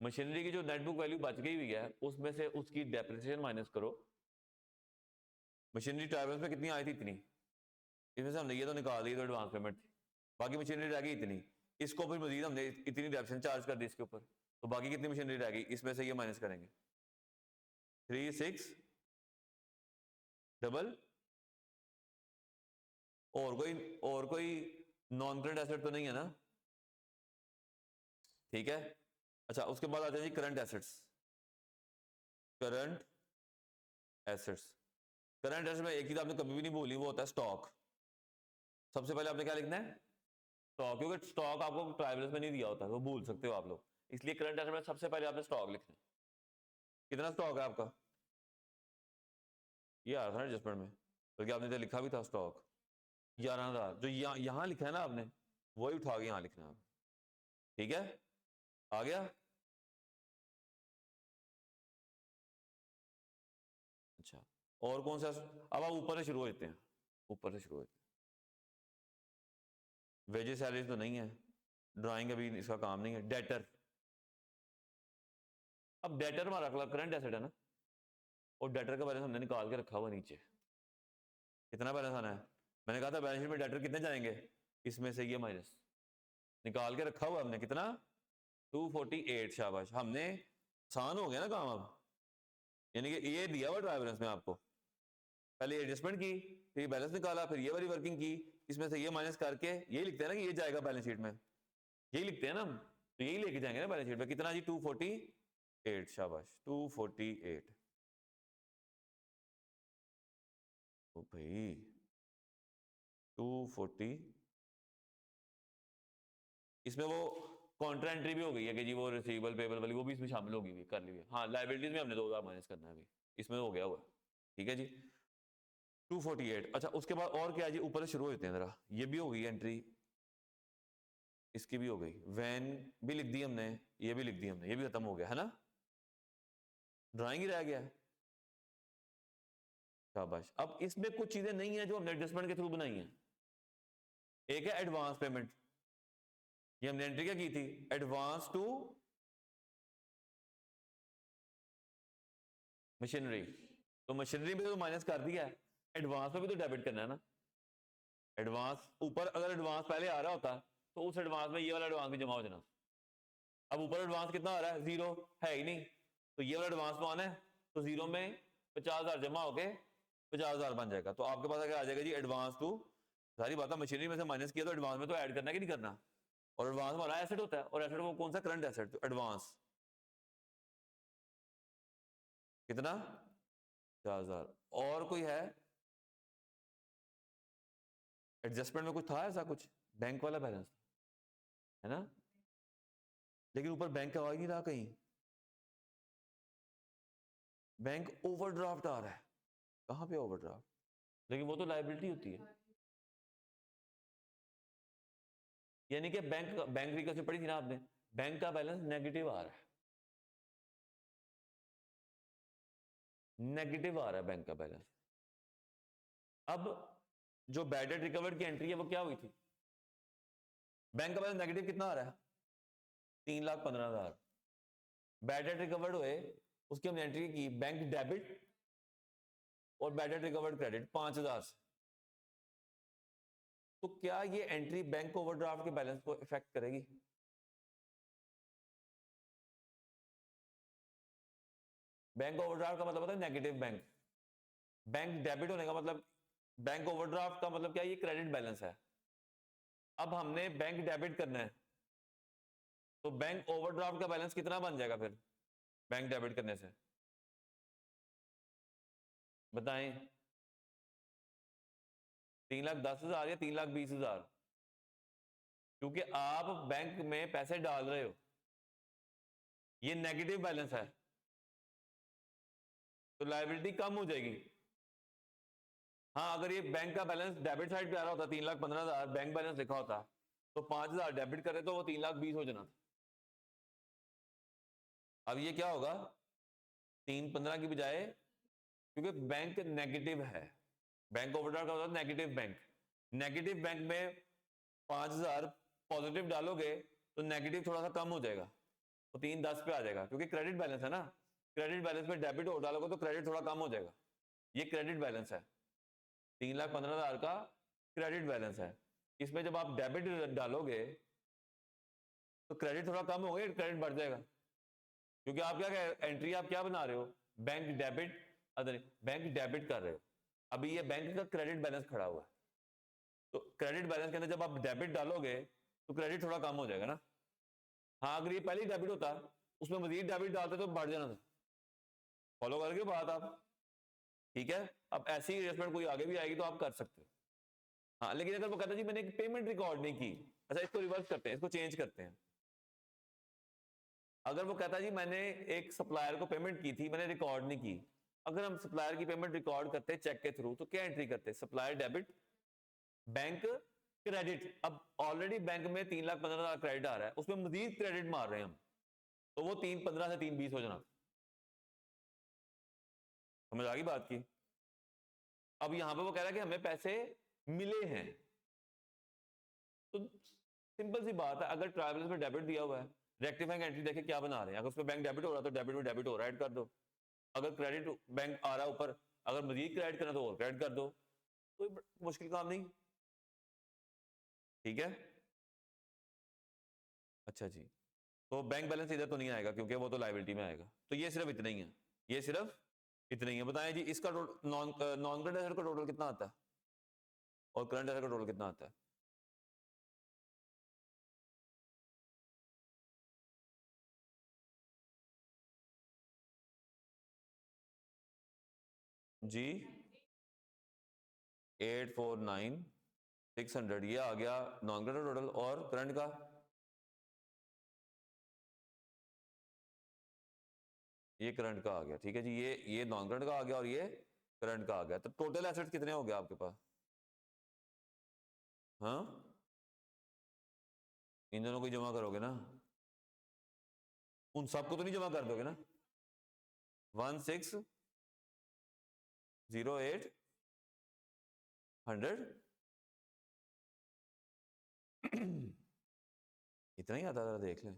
मशीनरी की जो नेटबुक वैल्यू बच गई हुई है उसमें से उसकी डेप्रिसिएशन माइनस करो। मशीनरी ट्रायल्स में कितनी आई थी, इतनी, इसमें से हमने ये तो निकाल दी, तो एडवांस पेमेंट थी, बाकी मशीनरी रह गई इतनी, इसको फिर मजीद हमने इतनी डेप्शन चार्ज कर दी इसके ऊपर, तो बाकी कितनी मशीनरी रह गई, इसमें से ये माइनस करेंगे 36 और कोई नॉन करंट एसेट तो नहीं है ना, ठीक है। अच्छा, उसके बाद आते हैं जी current assets. Current assets, current asset में एक चीज आपने कभी भी नहीं भूली, वो होता है स्टॉक। सबसे पहले आपने क्या लिखना है, स्टॉक, क्योंकि स्टॉक आपको ट्रायल्स में नहीं दिया होता, वो भूल सकते हो आप लोग, इसलिए करंट एसेट में सबसे पहले आपने स्टॉक लिखना है। कितना स्टॉक है आपका, ये आ रहा था ना एडजस्टमेंट में, बल्कि आपने तो लिखा भी था स्टॉक 11,000, जो यहां लिखा है ना आपने, वही उठा के यहां लिखना है। ठीक है, आ गया। अच्छा, और कौन सा, अब आप ऊपर से शुरू होते हैं, ऊपर से शुरू होते हैं। वेजेस सैलरीज तो नहीं है, ड्राइंग अभी इसका काम नहीं है। डेटर, अब डेटर हमारा करंट एसेट है ना, और डेटर का बैलेंस हमने निकाल के रखा हुआ नीचे, कितना बैलेंस आना है, मैंने कहा था बैलेंस शीट में डेटर कितने जाएंगे, इसमें से ये माइनस निकाल के रखा हुआ हमने, कितना 248। शाबाश, हमने आसान हो गया ना काम अब, यानी कि ये दिया हुआ ट्राई में आपको, पहले एडजस्टमेंट की, फिर बैलेंस निकाला, फिर ये वाली वर्किंग की, इसमें से ये माइनस करके यही लिखते हैं ना कि ये जाएगा बैलेंस शीट में, यही लिखते हैं ना हम, तो यही लेके जाएंगे ना बैलेंस शीट में। कितना जी, 248, शाबाश 248। ओ भाई 240, इसमें वो कॉन्ट्रा एंट्री भी हो गई है कि जी वो रिसीवेबल पेबल वाली, वो भी इसमें शामिल होगी भी, कर ली है। हाँ, लाइबिलिटीज में हमने 2000 माइनस करना है अभी, इसमें हो गया हुआ। ठीक है जी, 248। अच्छा, उसके बाद और क्या है जी, ऊपर से शुरू होते हैं जरा, ये भी हो गई एंट्री, इसकी भी हो गई, वैन भी लिख दी हमने, ये भी लिख दी हमने, ये भी खत्म हो गया है ना। ड्राइंग ही रह गया है। शाबाश। अब इसमें कुछ चीजें नहीं है जो हमने एडजस्टमेंट के थ्रू बनाई हैं। एक है एडवांस पेमेंट, ये हमने एंट्री क्या की थी, एडवांस टू मशीनरी। तो मशीनरी में तो माइनस कर दिया है, एडवांस में भी तो डेबिट करना है ना। एडवांस ऊपर, अगर एडवांस पहले आ रहा होता तो उस एडवांस में ये वाला एडवांस भी जमा हो जाना। अब ऊपर एडवांस कितना आ रहा है, 0 है ही नहीं, तो ये वाला एडवांस तो आना है, तो 0 में 50,000 जमा होके 50,000 बन जाएगा। तो आपके पास अगर आ जाएगा जी एडवांस टू, सारी बात मशीनरी में से माइनस किया तो एडवांस में तो ऐड करना कि नहीं करना। और एडवांस हमारा एसेट होता है, और एसेट वो कौन सा, करंट एसेट। तो एडवांस कितना, 50,000। और कोई है एडजस्टमेंट में, कुछ था ऐसा कुछ, बैंक वाला बैलेंस है ना, लेकिन ऊपर बैंक का आ ही नहीं रहा कहीं। बैंक ओवरड्राफ्ट आ रहा है, कहां पे ओवरड्राफ्ट, लेकिन वो तो लायबिलिटी होती है। यानी कि बैंक रिकॉर्ड पढ़ी थी ना आपने, बैंक का बैलेंस नेगेटिव आ रहा है, नेगेटिव आ रहा है बैंक का बैलेंस। अब जो बैड डेट रिकवर्ड की एंट्री है वो क्या हुई थी, बैंक का बैलेंस नेगेटिव कितना आ रहा है, 3,15,000। बैड डेट रिकवर्ड हुए, उसकी हमने एंट्री की बैंक डेबिट और बैड डेट रिकवर्ड क्रेडिट 5,000 से। तो क्या ये एंट्री बैंक ओवरड्राफ्ट के बैलेंस को इफेक्ट करेगी? बैंक ओवरड्राफ्ट का मतलब होता है नेगेटिव बैंक। बैंक डेबिट होने का मतलब, बैंक ओवरड्राफ्ट का मतलब क्या, ये क्रेडिट बैलेंस है। अब हमने बैंक डेबिट करना है, तो बैंक ओवरड्राफ्ट का बैलेंस कितना बन जाएगा फिर बैंक डेबिट करने से, बताएं। 3,10,000 या 3,20,000? क्योंकि आप बैंक में पैसे डाल रहे हो, ये नेगेटिव बैलेंस है, तो लायबिलिटी कम हो जाएगी। हाँ, अगर ये बैंक का बैलेंस डेबिट साइड पे आ रहा होता, 3,15,000 बैंक बैलेंस लिखा होता, तो 5,000 डेबिट करे तो वो 3,20,000 हो जाना। अब ये क्या होगा, 3,15 की बजाय, क्योंकि बैंक नेगेटिव है, बैंक ओवरड्राफ्ट का होता है नेगेटिव बैंक। नेगेटिव बैंक में 5,000 पॉजिटिव डालोगे तो नेगेटिव थोड़ा सा कम हो जाएगा, तो 3,10 पे आ जाएगा, क्योंकि क्रेडिट बैलेंस है ना। क्रेडिट बैलेंस में डेबिट और डालोगे तो क्रेडिट थोड़ा कम हो जाएगा, ये क्रेडिट बैलेंस है, 3,15,000 का क्रेडिट बैलेंस है। इसमें जब आप डेबिट डालोगे तो क्रेडिट थोड़ा कम हो गया, क्रेडिट बढ़ जाएगा, क्योंकि आप क्या एंट्री आप क्या बना रहे हो, bank debit, other bank debit कर रहे हो। अभी ये बैंक का क्रेडिट बैलेंस खड़ा हुआ है, तो क्रेडिट बैलेंस के अंदर जब आप डेबिट डालोगे तो क्रेडिट थोड़ा कम हो जाएगा ना। हाँ, अगर ये पहले ही डेबिट होता, उसमें मजीद डेबिट डालते तो बढ़ जाना था। फॉलो कर रहे हो बात आप? ठीक है, अब ऐसी एडजस्टमेंट कोई आगे भी आएगी तो आप कर सकते हो। हाँ, लेकिन अगर वो कहता है जी मैंने एक पेमेंट रिकॉर्ड नहीं की, अच्छा इसको रिवर्स करते हैं, इसको चेंज करते हैं। अगर वो कहता है जी मैंने एक सप्लायर को पेमेंट की थी, मैंने रिकॉर्ड नहीं की, अगर हम सप्लायर की पेमेंट रिकॉर्ड करते हैं चेक के थ्रू, तो क्या एंट्री करते हैं, सप्लायर डेबिट, बैंक क्रेडिट। अब ऑलरेडी बैंक में 3,15,000 क्रेडिट आ रहा है, उसमें मजीद क्रेडिट मार रहे हैं हम, तो वो 3,15 से 3,20 हो जाना। समझ आ गई बात की? अब यहां पे वो कह रहा है कि हमें पैसे मिले हैं, तो सिंपल सी बात है, अगर ट्रैवलर्स में डेबिट दिया हुआ है, रेक्टिफाइंग एंट्री देखे क्या बना रहे हैं, अगर उसमें बैंक डेबिट हो रहा है तो डेबिट में डेबिट हो रहा है, ऐड कर दो। अगर क्रेडिट बैंक आ रहा है ऊपर, अगर मजीद क्रेडिट करना तो और क्रेडिट कर दो, कोई मुश्किल काम नहीं। ठीक है, अच्छा जी। तो बैंक बैलेंस इधर तो नहीं आएगा क्योंकि वो तो लायबिलिटी में आएगा, तो ये सिर्फ इतना ही है, ये सिर्फ इतना ही है। बताएं जी, इसका नॉन करंट एसेट का टोटल कितना आता है और करंट एसेट का टोटल कितना आता है? जी 849,600, ये आ गया नॉन करंट टोटल। और करंट का, ये करंट का आ गया। ठीक है जी, ये नॉन करंट का आ गया और ये करंट का आ गया। तो टोटल एसेट्स कितने हो गए आपके पास? हाँ, इन दोनों को जमा करोगे ना, उन सबको तो नहीं जमा कर दोगे ना। 1608 इतना ही आता था, देख लें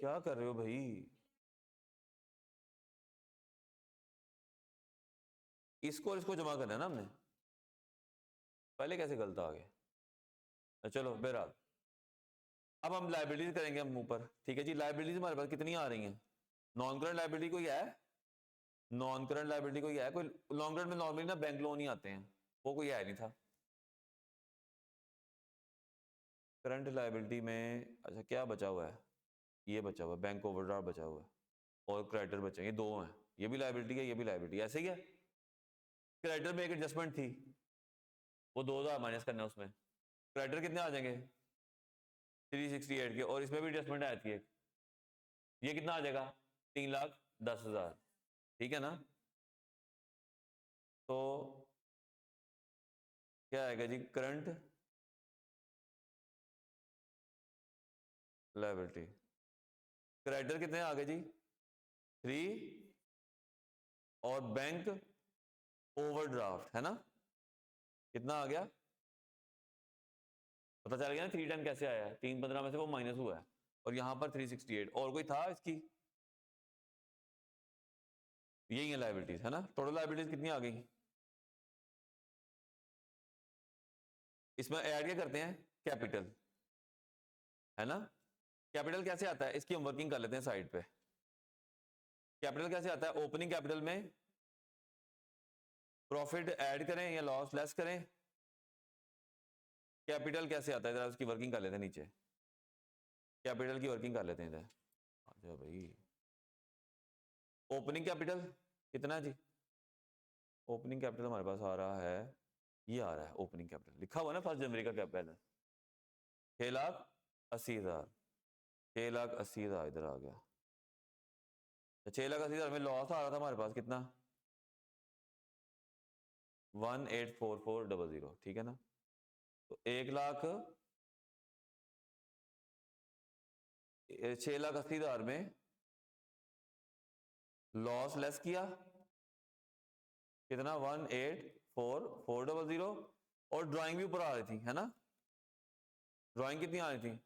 क्या कर रहे हो भाई। इसको और इसको जमा करना है ना हमने, पहले कैसे गलत आ गया। चलो बहरहाल अब हम लाइबिलिटीज करेंगे हम ऊपर, ठीक है जी। लाइबिलिटीज हमारे पास कितनी आ रही हैं? नॉन करंट लाइबिलिटी कोई है? नॉन करंट लाइबिलिटी कोई है? कोई लॉन्ग रन में नॉर्मली ना बैंक लोन ही आते हैं, वो कोई है नहीं था। करंट लाइबिलिटी में अच्छा क्या बचा हुआ है? ये बचा हुआ है, बैंक ओवरड्राफ्ट बचा हुआ है और क्रेडिटर बचे, ये दो हैं। ये भी लाइबिलिटी है, ये भी लाइबिलिटी, ऐसे ही है। क्रेडिटर में एक एडजस्टमेंट थी, वो 2000 माइनस करना है उसमें, क्रेडिटर कितने आ जाएंगे? 368 के, और इसमें भी एडजस्टमेंट आई थी एक, ये कितना आ जाएगा? 3,10,000, ठीक है ना। तो क्या आएगा जी? करंट लायबिलिटी, क्रेडिटर कितने आ गए जी? 3, और बैंक ओवरड्राफ्ट है ना, कितना आ गया? पता चल गया ना 310 कैसे आया है? 315 में से वो माइनस हुआ है, और यहां पर 368, और कोई था इसकी? यही है लाइबिलिटीज, है ना। टोटल लाइबिलिटीज कितनी आ गई? इसमें ऐड क्या करते हैं? कैपिटल, है ना। कैपिटल कैसे आता है? इसकी हम वर्किंग कर लेते हैं साइड पे। कैपिटल कैसे आता है? ओपनिंग कैपिटल में प्रॉफिट ऐड करें या लॉस लेस करें। कैपिटल कैसे आता है, जरा उसकी वर्किंग कर लेते हैं नीचे, कैपिटल की वर्किंग कर लेते हैं इधर। अच्छा भाई, ओपनिंग कैपिटल कितना है जी? ओपनिंग कैपिटल हमारे पास आ रहा है, ये आ रहा है ओपनिंग कैपिटल, लिखा हुआ ना 1 जनवरी का कैपिटल 6,80,000, 6,80,000 इधर आ गया। 6,80,000 में लॉस आ रहा था हमारे पास कितना? 184400, ठीक है ना। तो 6,80,000 में लॉस लेस किया कितना? 184400, और ड्राइंग भी ऊपर आ रही थी, है ना। ड्राइंग कितनी आ रही थी?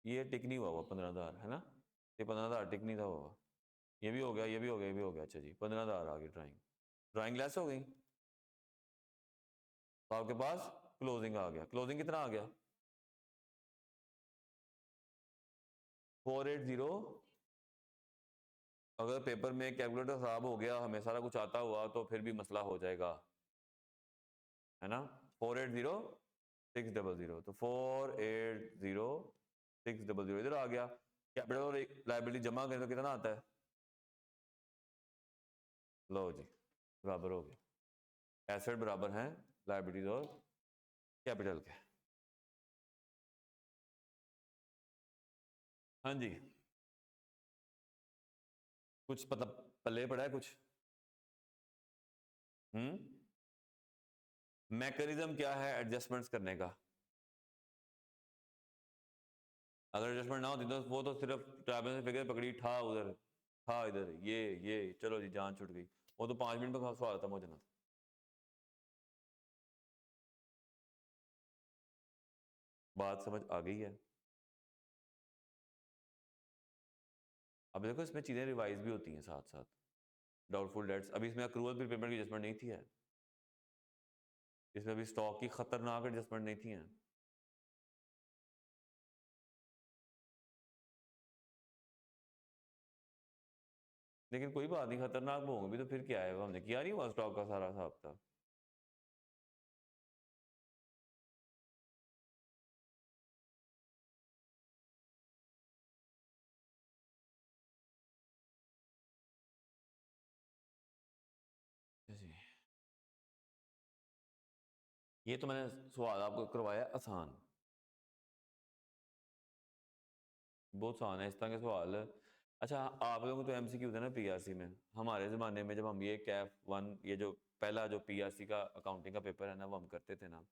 ये टिक नहीं हुआ हुआ 15,000, है ना। ये 15,000 टिक नहीं था हुआ, ये भी हो गया, ये भी हो गया, ये भी हो गया। अच्छा जी, 15,000 आ गई ड्राइंग, ड्राइंग लेस हो गई, तो आपके पास क्लोजिंग आ गया। क्लोजिंग कितना आ गया? 480। अगर पेपर में कैलकुलेटर खराब हो गया, हमें सारा कुछ आता हुआ, तो फिर भी मसला हो जाएगा, है ना। 480,600, तो 480,600 इधर आ गया। कैपिटल और लाइबिलिटी जमा करें तो कितना आता है? लो जी, बराबर हो गया। एसेट बराबर हैं लाइबिलिटीज और कैपिटल के। हाँ जी, कुछ पता पल्ले पड़ा है कुछ? मैकेनिज्म क्या है एडजस्टमेंट्स करने का? अगर एडजस्टमेंट ना होती तो वो तो सिर्फ ट्राइबल से फिगर पकड़ी, था उधर, था इधर, ये चलो जी जान छुट गई। वो तो 5 मिनट में सवाल खत्म हो जाना। बात समझ आ गई है? अब देखो इसमें चीजें रिवाइज भी होती हैं साथ साथ। डाउटफुल डेट्स, अभी इसमें अक्रूवल प्रीपेमेंट की एडजस्टमेंट नहीं थी है, इसमें अभी स्टॉक की खतरनाक एडजस्टमेंट नहीं थी है। लेकिन कोई बात नहीं, खतरनाक वो होंगे भी तो फिर क्या है, हमने किया नहीं हुआ स्टॉक का सारा हिसाब था। जी, ये तो मैंने सवाल आपको करवाया आसान, बहुत आसान है इस तरह के सवाल। अच्छा, आप लोगों को तो एमसीक्यू थे ना पीआरसी में, हमारे ज़माने में जब हम ये कैफ 1, ये जो पहला जो पीआरसी का अकाउंटिंग का पेपर है ना वो हम करते थे ना,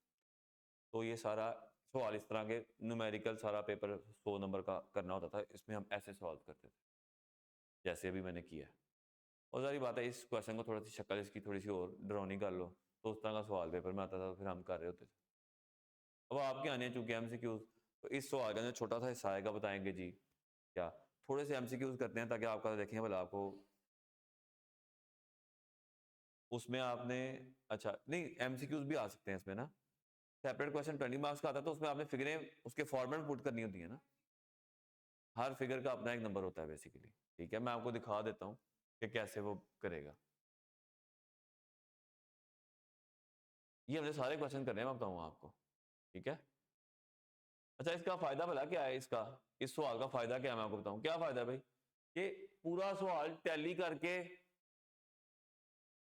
तो ये सारा सवाल इस तरह के न्यूमेरिकल सारा पेपर 100 नंबर का करना होता था, इसमें हम ऐसे सवाल करते थे जैसे अभी मैंने किया है। और सारी बात है, इस क्वेश्चन को थोड़ा सी शक्ल इसकी थोड़ी सी और डरावनी कर लो तो उस तरह का सवाल पेपर में आता था, फिर हम कर रहे होते थे। अब आपके आने हैं चूंकि एमसीक्यूज, तो इस सवाल का जो छोटा सा हिस्सा आएगा बताएंगे जी क्या, थोड़े से एमसीक्यूज करते हैं ताकि आपका देखें भला आपको उसमें आपने, अच्छा नहीं एमसीक्यूज भी आ सकते हैं इसमें ना, सेपरेट क्वेश्चन 20 मार्क्स का आता है तो उसमें आपने फिगरें उसके फॉर्मेट में पुट करनी होती है ना, हर फिगर का अपना एक नंबर होता है बेसिकली। ठीक है, मैं आपको दिखा देता हूं कि कैसे वो करेगा। ये हमने सारे क्वेश्चन करने हैं, मैं बताऊंगा आपको। ठीक है, अच्छा इसका फायदा भला क्या है, इसका इस सवाल का फायदा क्या है मैं आपको बताऊं। क्या फायदा है भाई, कि पूरा सवाल टैली करके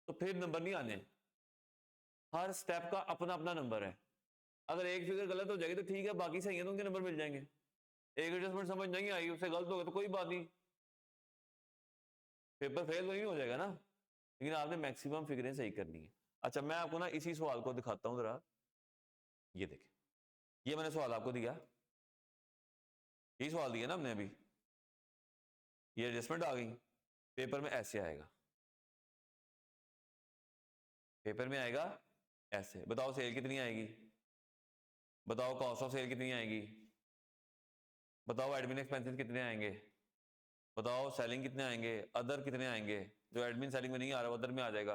तो फिर नंबर नहीं आने, हर स्टेप का अपना अपना नंबर है। अगर एक फिगर गलत हो जाएगी तो ठीक है, बाकी सही है तो उनके नंबर मिल जाएंगे। एक एडजस्टमेंट समझ नहीं आई, उससे गलत हो गया तो कोई बात नहीं, पेपर फेल तो नहीं हो जाएगा ना, लेकिन आपने मैक्सिमम फिगरें सही करनी है। अच्छा मैं आपको ना इसी सवाल को दिखाता हूं जरा, ये देखें, ये मैंने सवाल आपको दिया, यही सवाल दिया ना हमने अभी, ये एडजस्टमेंट आ गई, पेपर में ऐसे आएगा, पेपर में आएगा ऐसे। बताओ सेल कितनी आएगी, बताओ कॉस्ट ऑफ सेल कितनी आएगी, बताओ एडमिन एक्सपेंसेस कितने आएंगे, बताओ सेलिंग कितने आएंगे, अदर कितने आएंगे, जो एडमिन सेलिंग में नहीं आ रहा अदर में आ जाएगा,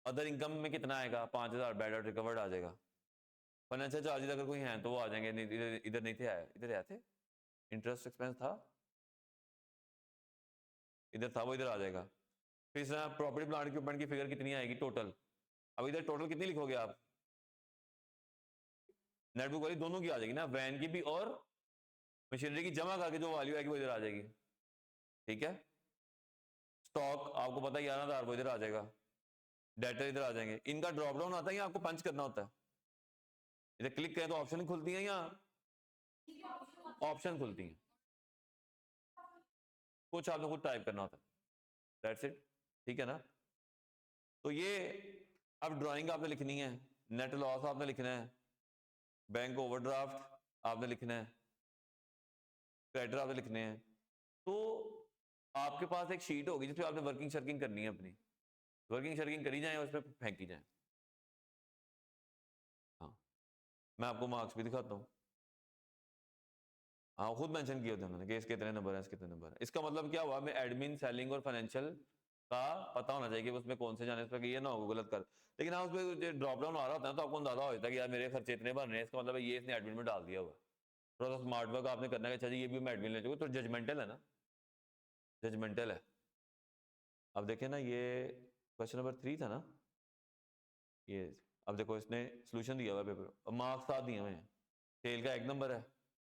अदर इनकम में कितना आएगा 5000 बैड और रिकवर्ड आ जाएगा, फाइनेंशियल चार्जेस अगर कोई हैं तो वो आ जाएंगे, इधर इधर नहीं थे आए, इधर आए थे, इंटरेस्ट एक्सपेंस था इधर था वो इधर आ जाएगा। फिर प्रॉपर्टी प्लांट इक्विपमेंट की फिगर कितनी आएगी टोटल, अब इधर टोटल कितनी लिखोगे आप, नेटबुक वाली दोनों की आ जाएगी ना, वैन की भी और मशीनरी की जमा करके जो वैल्यू आएगी वो इधर आ जाएगी। ठीक है, स्टॉक आपको पता है 11,000 वो इधर आ जाएगा, डेटर इधर आ जाएंगे। इनका ड्रॉप डाउन आता है या आपको पंच करना होता है, इधर क्लिक करें तो ऑप्शन खुलती है या ऑप्शन खुलती है, कुछ आपने खुद टाइप करना होता है, दैट्स इट। ठीक है ना, तो ये अब ड्राइंग आपने लिखनी है, नेट लॉस आपने लिखना है, बैंक ओवरड्राफ्ट आपने लिखना है, क्रेडिटर आपने लिखने हैं। तो आपके पास एक शीट होगी जिसपे आपने वर्किंग शर्किंग करनी है, अपनी वर्किंग शर्किंग करी जाए और उसमें फेंकी जाए। हाँ मैं आपको मार्क्स भी दिखाता हूँ, हाँ खुद मेंशन किए थे उन्होंने कि इसके कितने नंबर है, इसके कितने नंबर है। इसका मतलब क्या हुआ, मैं एडमिन सेलिंग और फाइनेंशियल का पता होना चाहिए कि उसमें कौन से जाने, ये ना हो गलत कर। लेकिन हाँ उसमें ड्रॉप डाउन आ रहा होता है तो आपको अंदाजा हो जाता है कि यार मेरे खर्चे इतने बन रहे हैं, इसका मतलब ये इसने एडमिन में डाल दिया हुआ। थोड़ा सा स्मार्ट वर्क आपने करना है, अच्छा जी ये भी मैं एडमिन ले चुका, तो जजमेंटल है ना, जजमेंटल है। अब देखें ना, ये क्वेश्चन नंबर 3 था ना ये, अब देखो इसने सोल्यूशन दिया हुआ पेपर, अब मार्क्स साथ दिए हुए हैं। सेल का 1 नंबर है,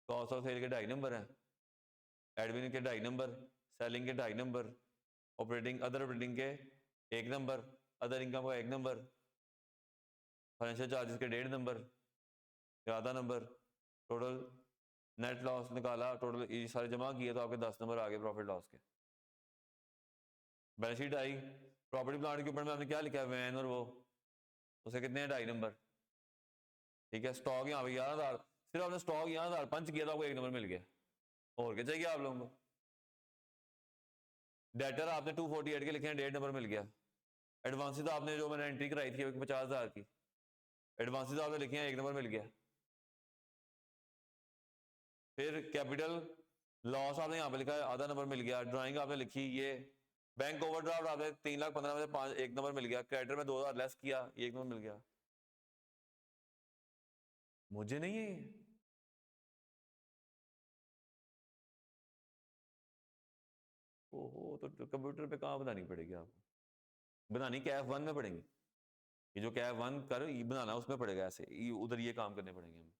कॉस्ट ऑफ सेल के 2.5 नंबर है, एडमिन के 2.5 नंबर, सेलिंग के 2.5 नंबर, ऑपरेटिंग अदर ऑपरेटिंग के 1 नंबर, अदर इनकम का 1 नंबर, फाइनेंशियल चार्जेस के 1.5 नंबर, आधा नंबर, टोटल नेट लॉस निकाला, टोटल ये सारे जमा किए तो आपके 10 नंबर आ गए प्रॉफिट लॉस के। बैलेंस शीट आई, प्रॉपर्टी प्लांट के ऊपर में आपने क्या लिखा है, वैन और वो, उसे कितने हैं 2.5 नंबर। ठीक है, स्टॉक यहाँ पे 11,000, सिर्फ आपने स्टॉक 11,000 पंच किया तो आपको 1 नंबर मिल गया, और क्या चाहिए आप लोगों को। डेटर आपने 248 के लिखे हैं, 1.5 नंबर मिल गया। एडवांसेस आपने जो मैंने एंट्री कराई थी 50,000 की, एडवांसेस आपने लिखे हैं, 1 नंबर मिल गया। फिर कैपिटल लॉस आपने यहाँ पे लिखा है, आधा नंबर मिल गया। ड्राइंग आपने लिखी ये, बैंक ओवरड्राफ्ट आपने 3,15,000 में 1 नंबर मिल गया। क्रेडिटर में 2,000 लेस किया, 1 नंबर मिल गया। मुझे नहीं है ओहो, तो कंप्यूटर पे कहाँ बनानी पड़ेगी आपको, बनानी कैफ 1 में पड़ेगी, ये जो कैफ 1 कर ये बनाना उसमें पड़ेगा, ऐसे उधर ये काम करने पड़ेंगे हमें।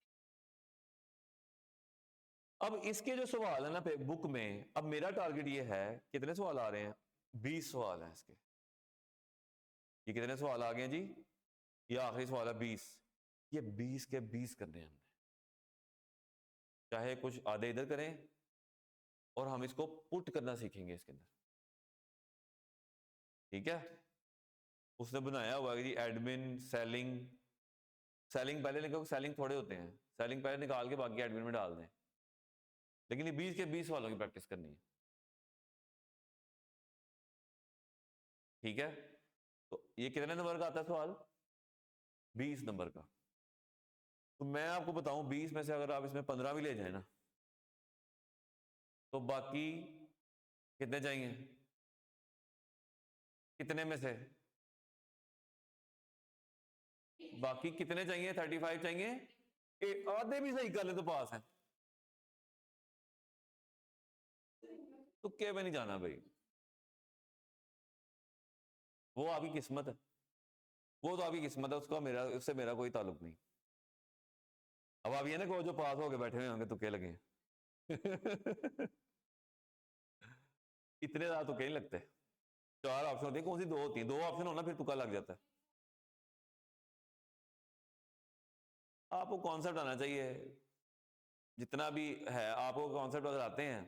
अब इसके जो सवाल है ना बुक में, अब मेरा टारगेट ये है, कितने सवाल आ रहे हैं, 20 सवाल हैं इसके। ये कितने सवाल आ गए हैं जी, ये आखिरी सवाल है 20, ये 20 के 20 करने हैं हमने, चाहे कुछ आधे इधर करें और हम इसको पुट करना सीखेंगे इसके अंदर। ठीक है, उसने बनाया हुआ है जी एडमिन सेलिंग सेलिंग पहले लिखो, सेलिंग थोड़े होते हैं, सेलिंग पहले निकाल के बाकी एडमिन में डाल दें, लेकिन ये 20 के 20 सवालों की प्रैक्टिस करनी है, ठीक है। तो ये कितने नंबर का आता है सवाल? 20 नंबर का। तो मैं आपको बताऊं 20 में से अगर आप इसमें 15 भी ले जाए ना, तो बाकी कितने चाहिए? कितने में से बाकी कितने चाहिए? 35 चाहिए। आधे भी सही कर ले तो पास है। तुक्के पे नहीं जाना भाई, वो आपकी किस्मत है, वो तो आपकी किस्मत है, उसका मेरा, उससे मेरा कोई ताल्लुक नहीं। अब आप ये ना कहो जो पास होके बैठे हुए होंगे तुक्के लगे इतने ज्यादा तुक्के नहीं लगते। 4 ऑप्शन होती है, कौन सी 2 होती है? 2 ऑप्शन हो ना फिर तुक्का लग जाता है। आपको कॉन्सेप्ट आना चाहिए, जितना भी है आपको कॉन्सेप्ट अगर आते हैं